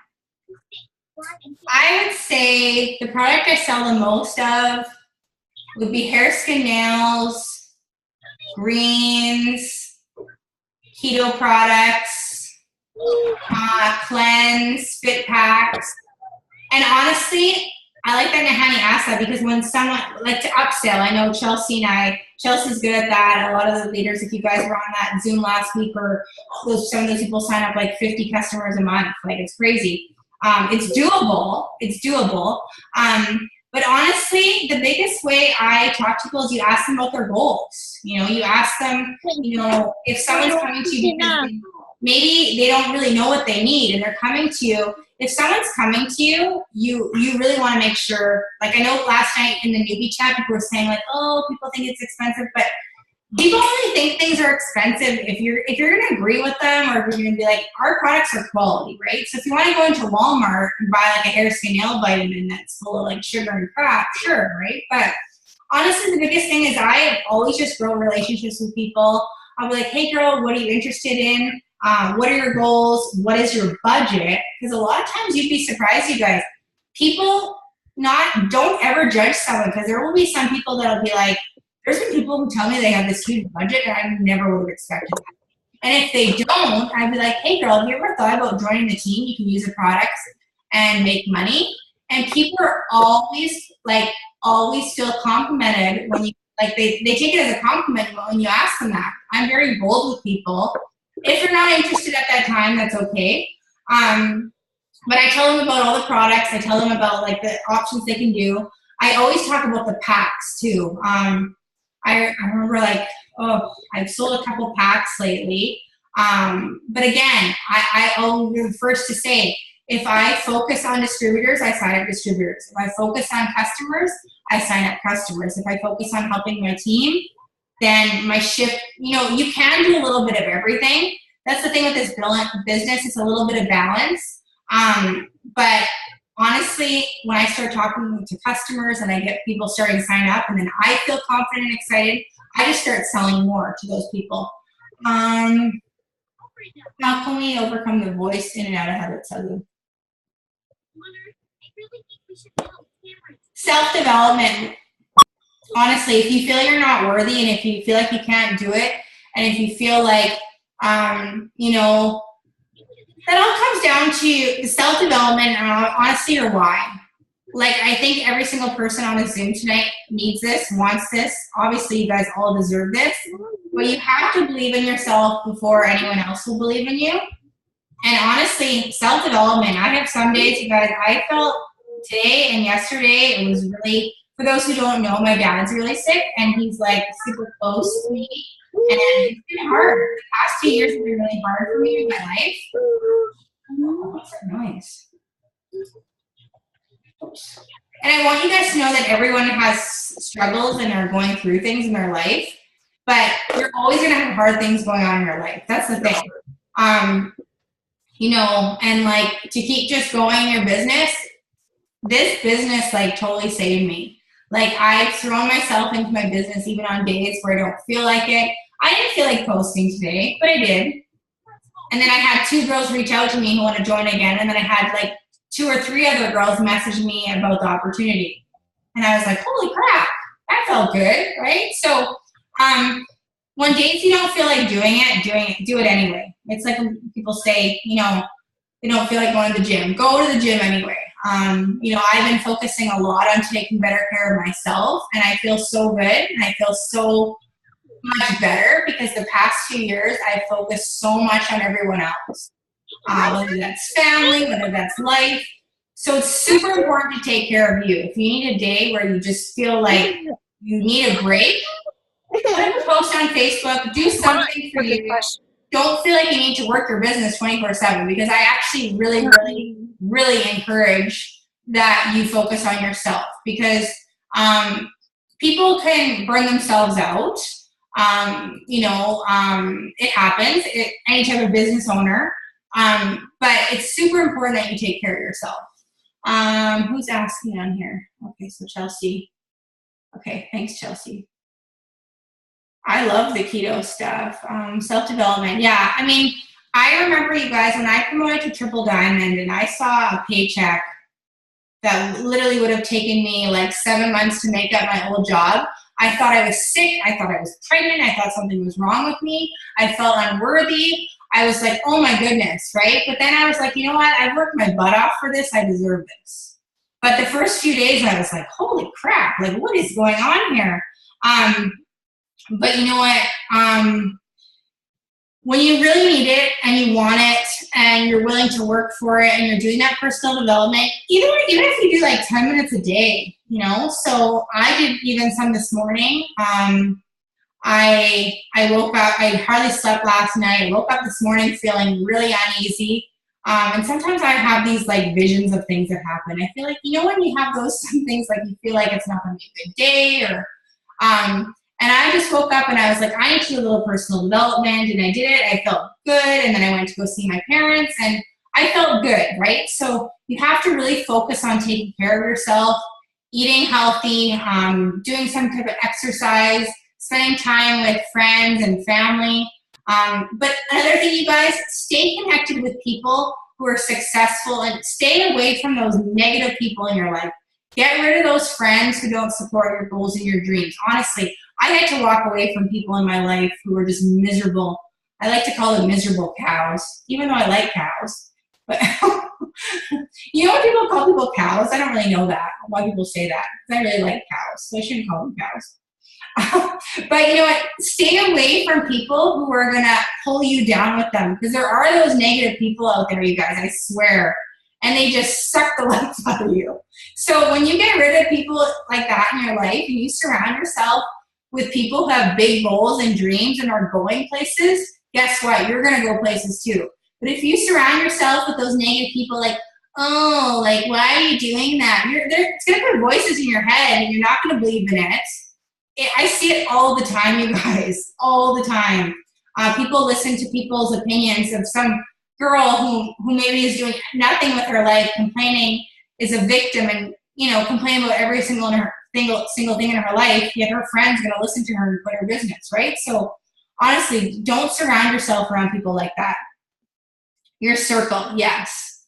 S1: I would say the product I sell the most of would be hair, skin, nails, greens, keto products, cleanse, fit packs. And honestly, I like that Nahani asked that because when someone, like to upsell, I know Chelsea's good at that. A lot of the leaders, if you guys were on that Zoom last week, or some of those people sign up like 50 customers a month, like it's crazy. It's doable. It's doable. But honestly, the biggest way I talk to people is you ask them about their goals. You ask them, if someone's coming to you because maybe they don't really know what they need and they're coming to you. If someone's coming to you, you really want to make sure, like I know last night in the newbie chat, people were saying like, oh, people think it's expensive, but people only think things are expensive if you're going to agree with them, or if you're going to be like, our products are quality, right? So if you want to go into Walmart and buy like a hair, skin, nail vitamin that's full of like sugar and crap, sure, right? But honestly, the biggest thing is I always just grow relationships with people. I'll be like, hey girl, what are you interested in? What are your goals? What is your budget? Because a lot of times you'd be surprised, you guys. People don't ever judge someone, because there will be some people that'll be like, there's been people who tell me they have this huge budget and I never would have expected that. And if they don't, I'd be like, hey girl, have you ever thought about joining the team? You can use the products and make money. And people are always feel complimented when you, like they take it as a compliment when you ask them that. I'm very bold with people. If you're not interested at that time, that's okay. But I tell them about all the products. I tell them about like the options they can do. I always talk about the packs too. I remember like, I've sold a couple packs lately. But again, I'll be the first to say, if I focus on distributors, I sign up distributors. If I focus on customers, I sign up customers. If I focus on helping my team, then my shift, you can do a little bit of everything. That's the thing with this business, it's a little bit of balance. But honestly, when I start talking to customers and I get people starting to sign up and then I feel confident and excited, I just start selling more to those people. How can we overcome the voice in and out of habits? Self-development. Honestly, if you feel you're not worthy and if you feel like you can't do it, and if you feel like, that all comes down to the self-development and honestly your why. Like, I think every single person on the Zoom tonight needs this, wants this. Obviously, you guys all deserve this. But you have to believe in yourself before anyone else will believe in you. And honestly, self-development, I have some days, you guys, I felt today and yesterday, it was really, for those who don't know, my dad's really sick, and he's like super close to me. And it's been hard. The past 2 years have been really hard for me in my life. Oh, what's that noise? Oops. And I want you guys to know that everyone has struggles and are going through things in their life, but you're always going to have hard things going on in your life. That's the thing. You know, and like to keep just going in your business, this business like totally saved me. Like, I've thrown myself into my business even on days where I don't feel like it. I didn't feel like posting today, but I did. And then I had 2 girls reach out to me who want to join again. And then I had like 2 or 3 other girls message me about the opportunity. And I was like, holy crap, that felt good, right? So when days you don't feel like doing it, do it anyway. It's like when people say, you know, they don't feel like going to the gym. Go to the gym anyway. You know, I've been focusing a lot on taking better care of myself, and I feel so good, and I feel so much better because the past 2 years I've focused so much on everyone else, whether that's family, whether that's life. So it's super important to take care of you. If you need a day where you just feel like you need a break, put a post on Facebook, do something for you. Don't feel like you need to work your business 24/7, because I actually really encourage that you focus on yourself, because people can burn themselves out. You know, it happens, any type of business owner, but it's super important that you take care of yourself. Who's asking on here? Okay, so Chelsea. Okay, thanks, Chelsea. I love the keto stuff. Self-development. Yeah, I mean, I remember, you guys, when I promoted to Triple Diamond and I saw a paycheck that literally would have taken me like 7 months to make up my old job, I thought I was sick. I thought I was pregnant. I thought something was wrong with me. I felt unworthy. I was like, oh my goodness, right? But then I was like, you know what? I've worked my butt off for this. I deserve this. But the first few days I was like, holy crap, like what is going on here? But you know what? When you really need it and you want it and you're willing to work for it and you're doing that personal development, even if you do like 10 minutes a day, you know? So I did even some this morning. I woke up, I hardly slept last night. I woke up this morning feeling really uneasy. And sometimes I have these like visions of things that happen. I feel like, you know, when you have those some things, like you feel like it's not going to be a good day, or and I just woke up and I was like, I need to do a little personal development, and I did it. I felt good, and then I went to go see my parents, and I felt good, right? So you have to really focus on taking care of yourself, eating healthy, doing some type of exercise, spending time with friends and family. But another thing, you guys, stay connected with people who are successful, and stay away from those negative people in your life. Get rid of those friends who don't support your goals and your dreams. Honestly, I had to walk away from people in my life who were just miserable. I like to call them miserable cows, even though I like cows. But you know what people call people cows? I don't really know that. Why people say that. Because I really like cows, so I shouldn't call them cows. But you know what? Stay away from people who are going to pull you down with them. Because there are those negative people out there, you guys, I swear. And they just suck the life out of you. So when you get rid of people like that in your life, and you surround yourself with people who have big goals and dreams and are going places, guess what? You're going to go places too. But if you surround yourself with those negative people, like, oh, like, why are you doing that? It's going to put voices in your head, and you're not going to believe in it. I see it all the time, you guys, all the time. People listen to people's opinions of some girl who maybe is doing nothing with her life, complaining, is a victim, and, you know, complaining about every single thing in her life, yet her friend's going to listen to her and put her business, right? So honestly, don't surround yourself around people like that. Your circle, yes.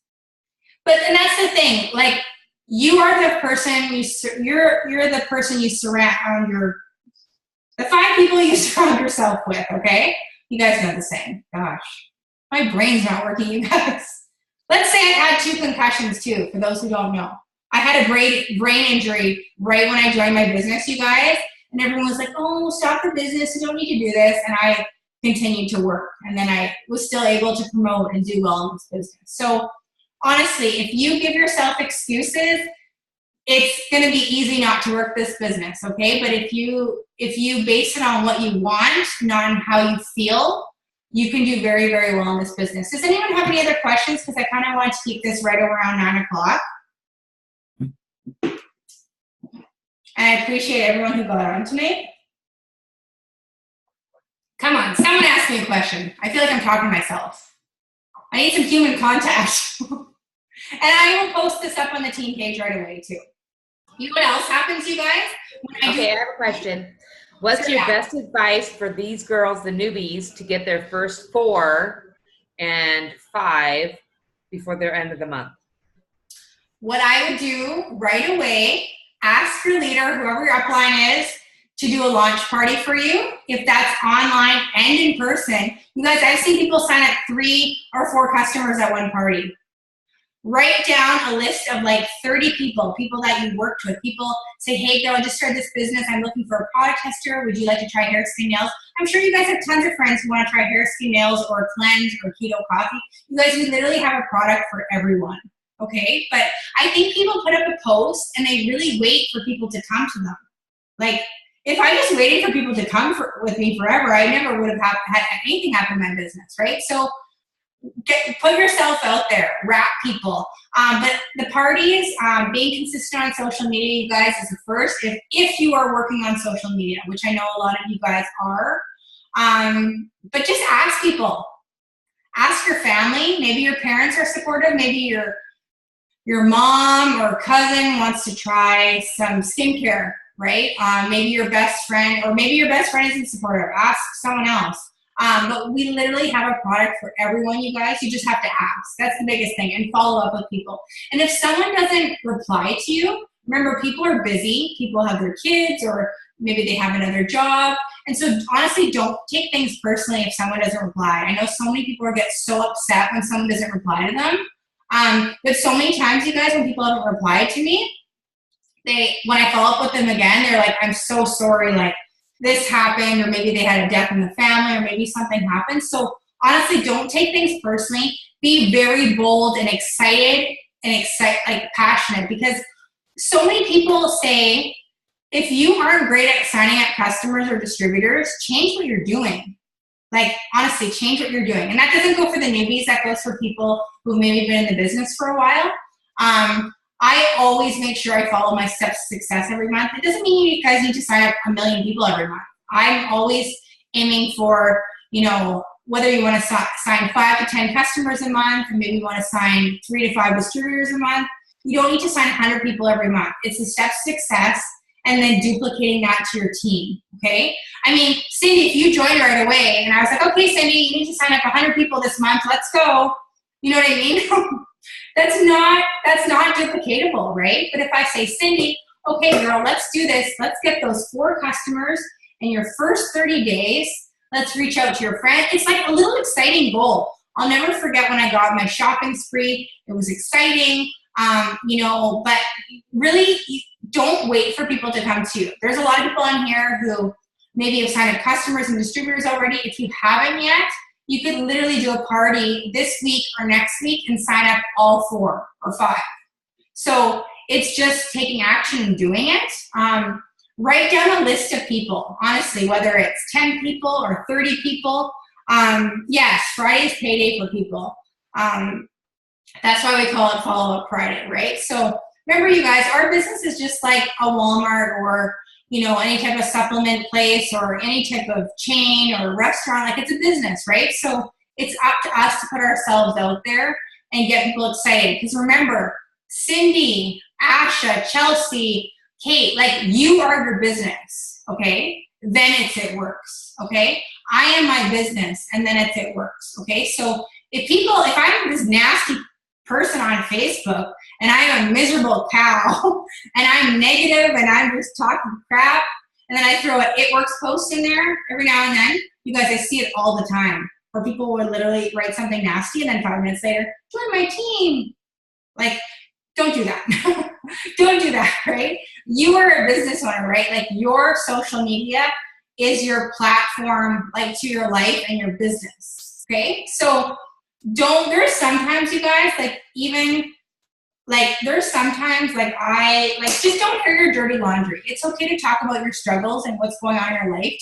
S1: And that's the thing, like, you are the person you're the person you surround the 5 people you surround yourself with, okay? You guys know the same. Gosh. My brain's not working, you guys. Let's say I had 2 concussions too, for those who don't know. I had a brain injury right when I joined my business, you guys, and everyone was like, oh, stop the business, you don't need to do this, and I continued to work, and then I was still able to promote and do well in this business. So honestly, if you give yourself excuses, it's going to be easy not to work this business, okay? But if you base it on what you want, not on how you feel, you can do very, very well in this business. Does anyone have any other questions? Because I kind of want to keep this right around 9 o'clock. And I appreciate everyone who got on tonight. Come on, someone ask me a question. I feel like I'm talking to myself. I need some human contact. And I will post this up on the team page right away too. You know what else happens, you guys?
S2: Okay, I have a question. What's your best advice for these girls, the newbies, to get their first 4 and 5 before their end of the month?
S1: What I would do right away, ask your leader, whoever your upline is, to do a launch party for you. If that's online and in person, you guys, I've seen people sign up 3 or 4 customers at one party. Write down a list of like 30 people that you worked with. People say, hey girl, I just started this business. I'm looking for a product tester. Would you like to try hair, skin, nails? I'm sure you guys have tons of friends who want to try hair, skin, nails, or cleanse or keto coffee. You guys, we literally have a product for everyone, okay? But I think people put up a post and they really wait for people to come to them. Like, if I just waited for people to come with me forever, I never would have had anything happen in my business, right? So put yourself out there, wrap people. But the parties, being consistent on social media, you guys, is the first. If you are working on social media, which I know a lot of you guys are, but just ask people. Ask your family. Maybe your parents are supportive. Maybe your mom or cousin wants to try some skincare, right? Maybe your best friend, or maybe your best friend isn't supportive. Ask someone else. But we literally have a product for everyone, you guys. You just have to ask. That's the biggest thing, and follow up with people. And if someone doesn't reply to you, remember, people are busy. People have their kids, or maybe they have another job. And so honestly, don't take things personally if someone doesn't reply. I know so many people get so upset when someone doesn't reply to them. But so many times, you guys, when people haven't replied to me, when I follow up with them again, they're like, I'm so sorry, like, this happened, or maybe they had a death in the family, or maybe something happened. So honestly, don't take things personally. Be very bold and excited and passionate, because so many people say, if you aren't great at signing up customers or distributors, change what you're doing. Like, honestly, change what you're doing. And that doesn't go for the newbies. That goes for people who've maybe been in the business for a while. I always make sure I follow my steps to success every month. It doesn't mean you guys need to sign up 1 million people every month. I'm always aiming for, whether you want to sign 5 to 10 customers a month, or maybe you want to sign 3 to 5 distributors a month. You don't need to sign 100 people every month. It's the steps to success, and then duplicating that to your team, okay? I mean, Cindy, if you joined right away, and I was like, okay, Cindy, you need to sign up 100 people this month. Let's go. You know what I mean? That's not duplicatable, right? But if I say, Cindy, okay, girl, let's do this. Let's get those 4 customers in your first 30 days. Let's reach out to your friend. It's like a little exciting goal. I'll never forget when I got my shopping spree. It was exciting, but really don't wait for people to come to you. There's a lot of people on here who maybe have signed up customers and distributors already. If you haven't yet, you could literally do a party this week or next week and sign up all 4 or 5. So it's just taking action and doing it. Write down a list of people, honestly, whether it's 10 people or 30 people. Yes, Friday's payday for people. That's why we call it Follow-Up Friday, right? So remember, you guys, our business is just like a Walmart or any type of supplement place or any type of chain or restaurant. Like, it's a business, right? So it's up to us to put ourselves out there and get people excited. Because remember, Cindy, Asha, Chelsea, Kate, like, you are your business, okay? Then it works, okay? I am my business, and then it works, okay? So if I'm this nasty person on Facebook, and I'm a miserable cow, and I'm negative, and I'm just talking crap, and then I throw an It Works post in there every now and then, you guys, I see it all the time. or people would literally write something nasty and then 5 minutes later, join my team. Like, don't do that. Don't do that, right? You are a business owner, right? Like, your social media is your platform, like, to your life and your business, okay? So there's sometimes, you guys, like, even, like, there's sometimes, like, just don't air your dirty laundry. It's okay to talk about your struggles and what's going on in your life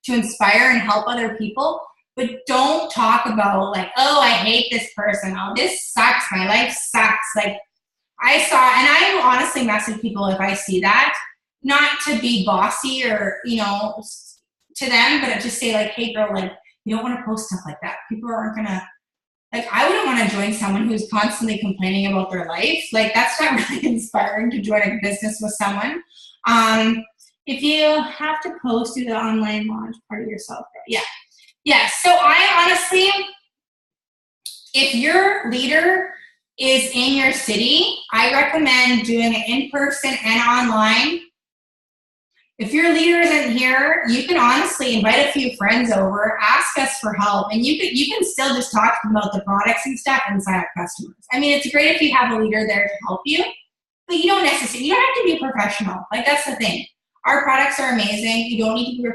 S1: to inspire and help other people, but don't talk about, like, oh, I hate this person. Oh, this sucks. My life sucks. Like, I will honestly message people if I see that, not to be bossy or, to them, but just say, like, hey, girl, like, you don't want to post stuff like that. People aren't going to, like, I wouldn't want to join someone who's constantly complaining about their life. Like, that's not really inspiring to join a business with someone. If you have to post, do the online launch part of yourself. Yeah. Yeah. So I honestly, if your leader is in your city, I recommend doing it in person and online. If your leader isn't here, you can honestly invite a few friends over, ask us for help, and you can still just talk about the products and stuff and sign up customers. I mean, it's great if you have a leader there to help you, but you don't have to be professional. Like, that's the thing. Our products are amazing. You don't need to be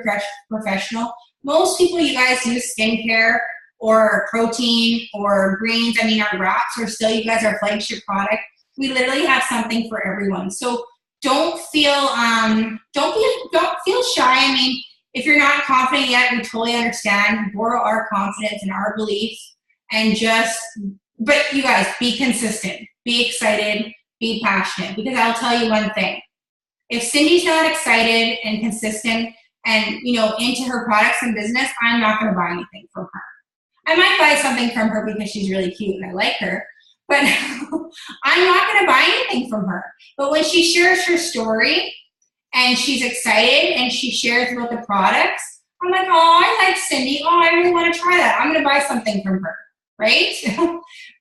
S1: professional. Most people, you guys, use skincare or protein or greens. I mean, our wraps are still, you guys, our flagship product. We literally have something for everyone. So don't feel shy. I mean, if you're not confident yet, we totally understand. Borrow our confidence and our belief, and but you guys, be consistent, be excited, be passionate. Because I'll tell you one thing: if Cindy's not excited and consistent and into her products and business, I'm not going to buy anything from her. I might buy something from her because she's really cute and I like her, but I'm not going to buy anything from her. But when she shares her story and she's excited and she shares about the products, I'm like, oh, I like Cindy. Oh, I really want to try that. I'm going to buy something from her, right?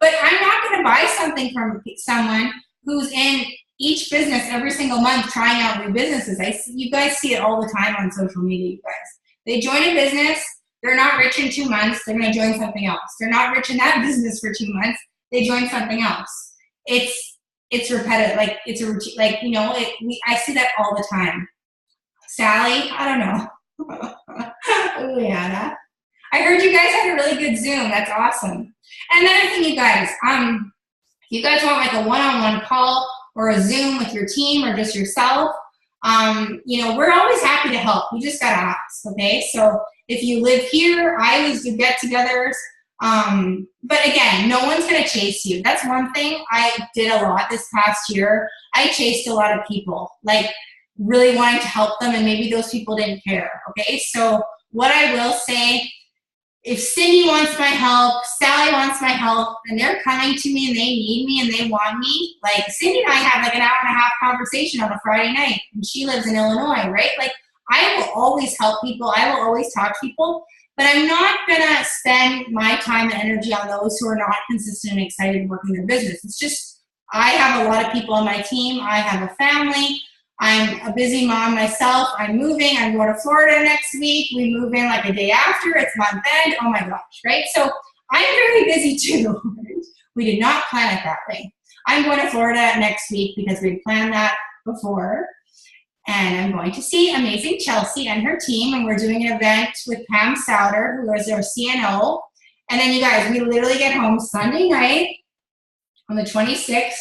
S1: But I'm not going to buy something from someone who's in each business every single month trying out new businesses. You guys see it all the time on social media, you guys. They join a business. They're not rich in 2 months. They're going to join something else. They're not rich in that business for 2 months. They join something else. It's repetitive. Like, it's a routine. Like, I see that all the time. Sally, I don't know. Liana. I heard you guys had a really good Zoom. That's awesome. And another thing, you guys, if you guys want like a one-on-one call or a Zoom with your team or just yourself, we're always happy to help. You just got to ask, okay? So if you live here, I always do get-togethers. But again, no one's going to chase you. That's one thing I did a lot this past year. I chased a lot of people, like really wanting to help them, and maybe those people didn't care, okay? So what I will say, if Cindy wants my help, Sally wants my help, and they're coming to me and they need me and they want me, like Cindy and I have like an hour-and-a-half conversation on a Friday night, and she lives in Illinois, right? Like, I will always help people. I will always talk to people, but I'm not going to spend my time and energy on those who are not consistent and excited working their business. It's just, I have a lot of people on my team. I have a family. I'm a busy mom myself. I'm moving. I'm going to Florida next week. We move in like a day after. It's month end. Oh my gosh, right? So I'm very busy too. We did not plan it that way. I'm going to Florida next week because we planned that before. And I'm going to see amazing Chelsea and her team. And we're doing an event with Pam Souter, who is our CNO. And then you guys, we literally get home Sunday night on the 26th.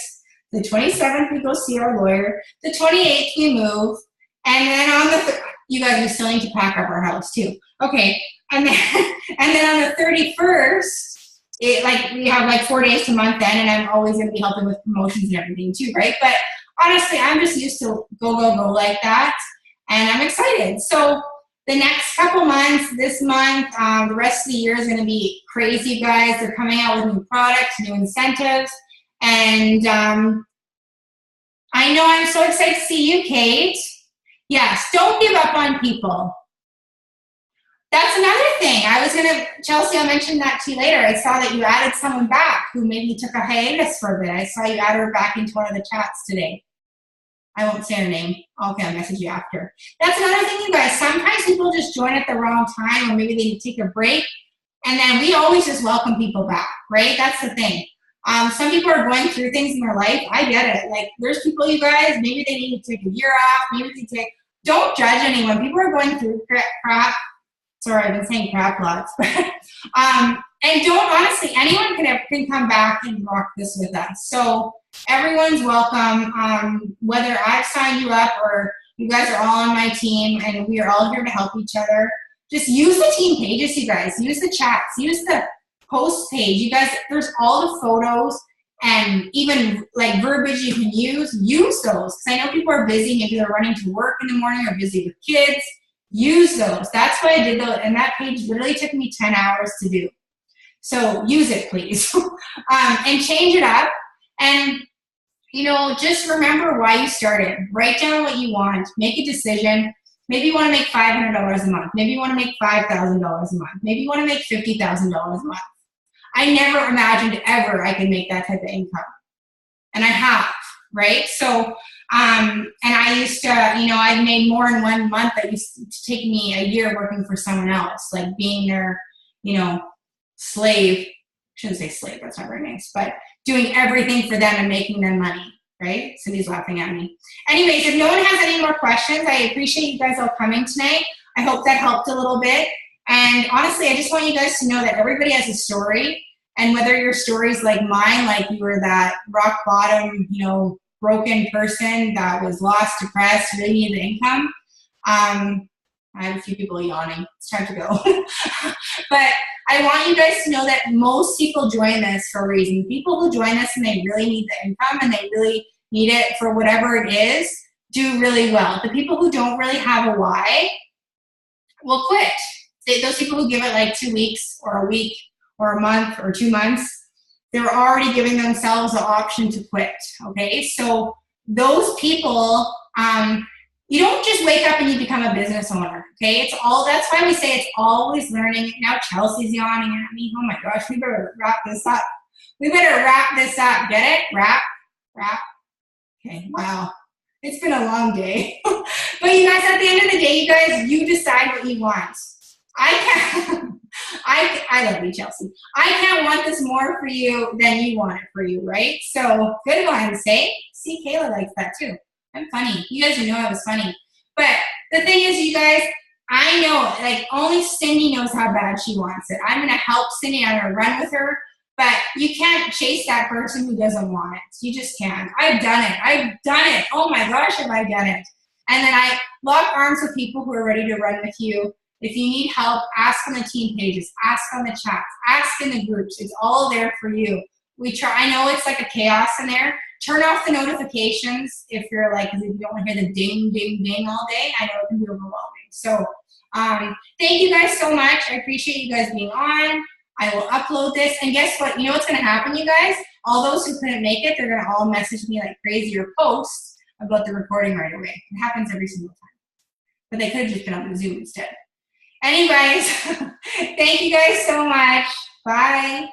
S1: The 27th, we go see our lawyer. The 28th, we move. And then on the, you guys, we still need to pack up our house too. Okay. And then on the 31st, we have like 4 days to month end, and I'm always going to be helping with promotions and everything too, right? But honestly, I'm just used to go like that. And I'm excited. So the next couple months, this month, the rest of the year is going to be crazy, you guys. They're coming out with new products, new incentives. And I know I'm so excited to see you, Kate. Yes, don't give up on people. That's another thing. Chelsea, I'll mention that to you later. I saw that you added someone back who maybe took a hiatus for a bit. I saw you add her back into one of the chats today. I won't say her name. Okay, I'll message you after. That's another thing, you guys. Sometimes people just join at the wrong time, or maybe they take a break. And then we always just welcome people back, right? That's the thing. Some people are going through things in their life. I get it. Like, there's people, you guys, maybe they need to take a year off. Maybe they take, don't judge anyone. People are going through crap. Sorry, I've been saying crap lots. And don't, honestly, anyone can come back and rock this with us. So everyone's welcome. Whether I've signed you up or you guys are all on my team and we are all here to help each other. Just use the team pages, you guys. Use the chats. Use the post page. You guys, there's all the photos and even like verbiage you can use those. Because I know people are busy. Maybe they're running to work in the morning or busy with kids. Use those. That's why I did those. And that page literally took me 10 hours to do. So use it, please. And change it up. And, you know, just remember why you started. Write down what you want. Make a decision. Maybe you want to make $500 a month. Maybe you want to make $5,000 a month. Maybe you want to make $50,000 a month. I never imagined ever I could make that type of income. And I have, right? So, and I used to, you know, I made more in 1 month that used to take me a year working for someone else, like being their, you know, slave. I shouldn't say slave, that's not very nice, but doing everything for them and making them money. Right? Cindy's laughing at me. Anyways, if no one has any more questions, I appreciate you guys all coming tonight. I hope that helped a little bit. And honestly, I just want you guys to know that everybody has a story. And whether your story's like mine, like you were that rock bottom, you know, broken person that was lost, depressed, really needed income. I have a few people yawning. It's time to go. But I want you guys to know that most people join this for a reason. People who join this and they really need the income and they really need it for whatever it is, do really well. The people who don't really have a why will quit. Those people who give it like 2 weeks or a week or a month or 2 months, they're already giving themselves the option to quit, okay? So those people, you don't just wake up and you become a business owner, okay? It's all, that's why we say it's always learning. Now Chelsea's yawning at me. Oh my gosh, we better wrap this up. We better wrap this up. Get it? Wrap. Okay, wow. It's been a long day. But you guys, at the end of the day, you guys, you decide what you want. I love you, Chelsea. I can't want this more for you than you want it for you, right? So good one, say. See, Kayla likes that too. I'm funny. You guys know I was funny. But the thing is, you guys, I know, like, only Cindy knows how bad she wants it. I'm going to help Cindy. I'm going to run with her. But you can't chase that person who doesn't want it. You just can't. I've done it. Oh my gosh, have I done it. And then I lock arms with people who are ready to run with you. If you need help, ask on the team pages, ask on the chats, ask in the groups. It's all there for you. We try. I know it's like a chaos in there. Turn off the notifications if you're like, because if you don't want to hear the ding, ding, ding all day, I know it can be overwhelming. So thank you guys so much. I appreciate you guys being on. I will upload this. And guess what? You know what's going to happen, you guys? All those who couldn't make it, they're going to all message me like crazy or post about the recording right away. It happens every single time. But they could have just been on the Zoom instead. Anyways, thank you guys so much. Bye.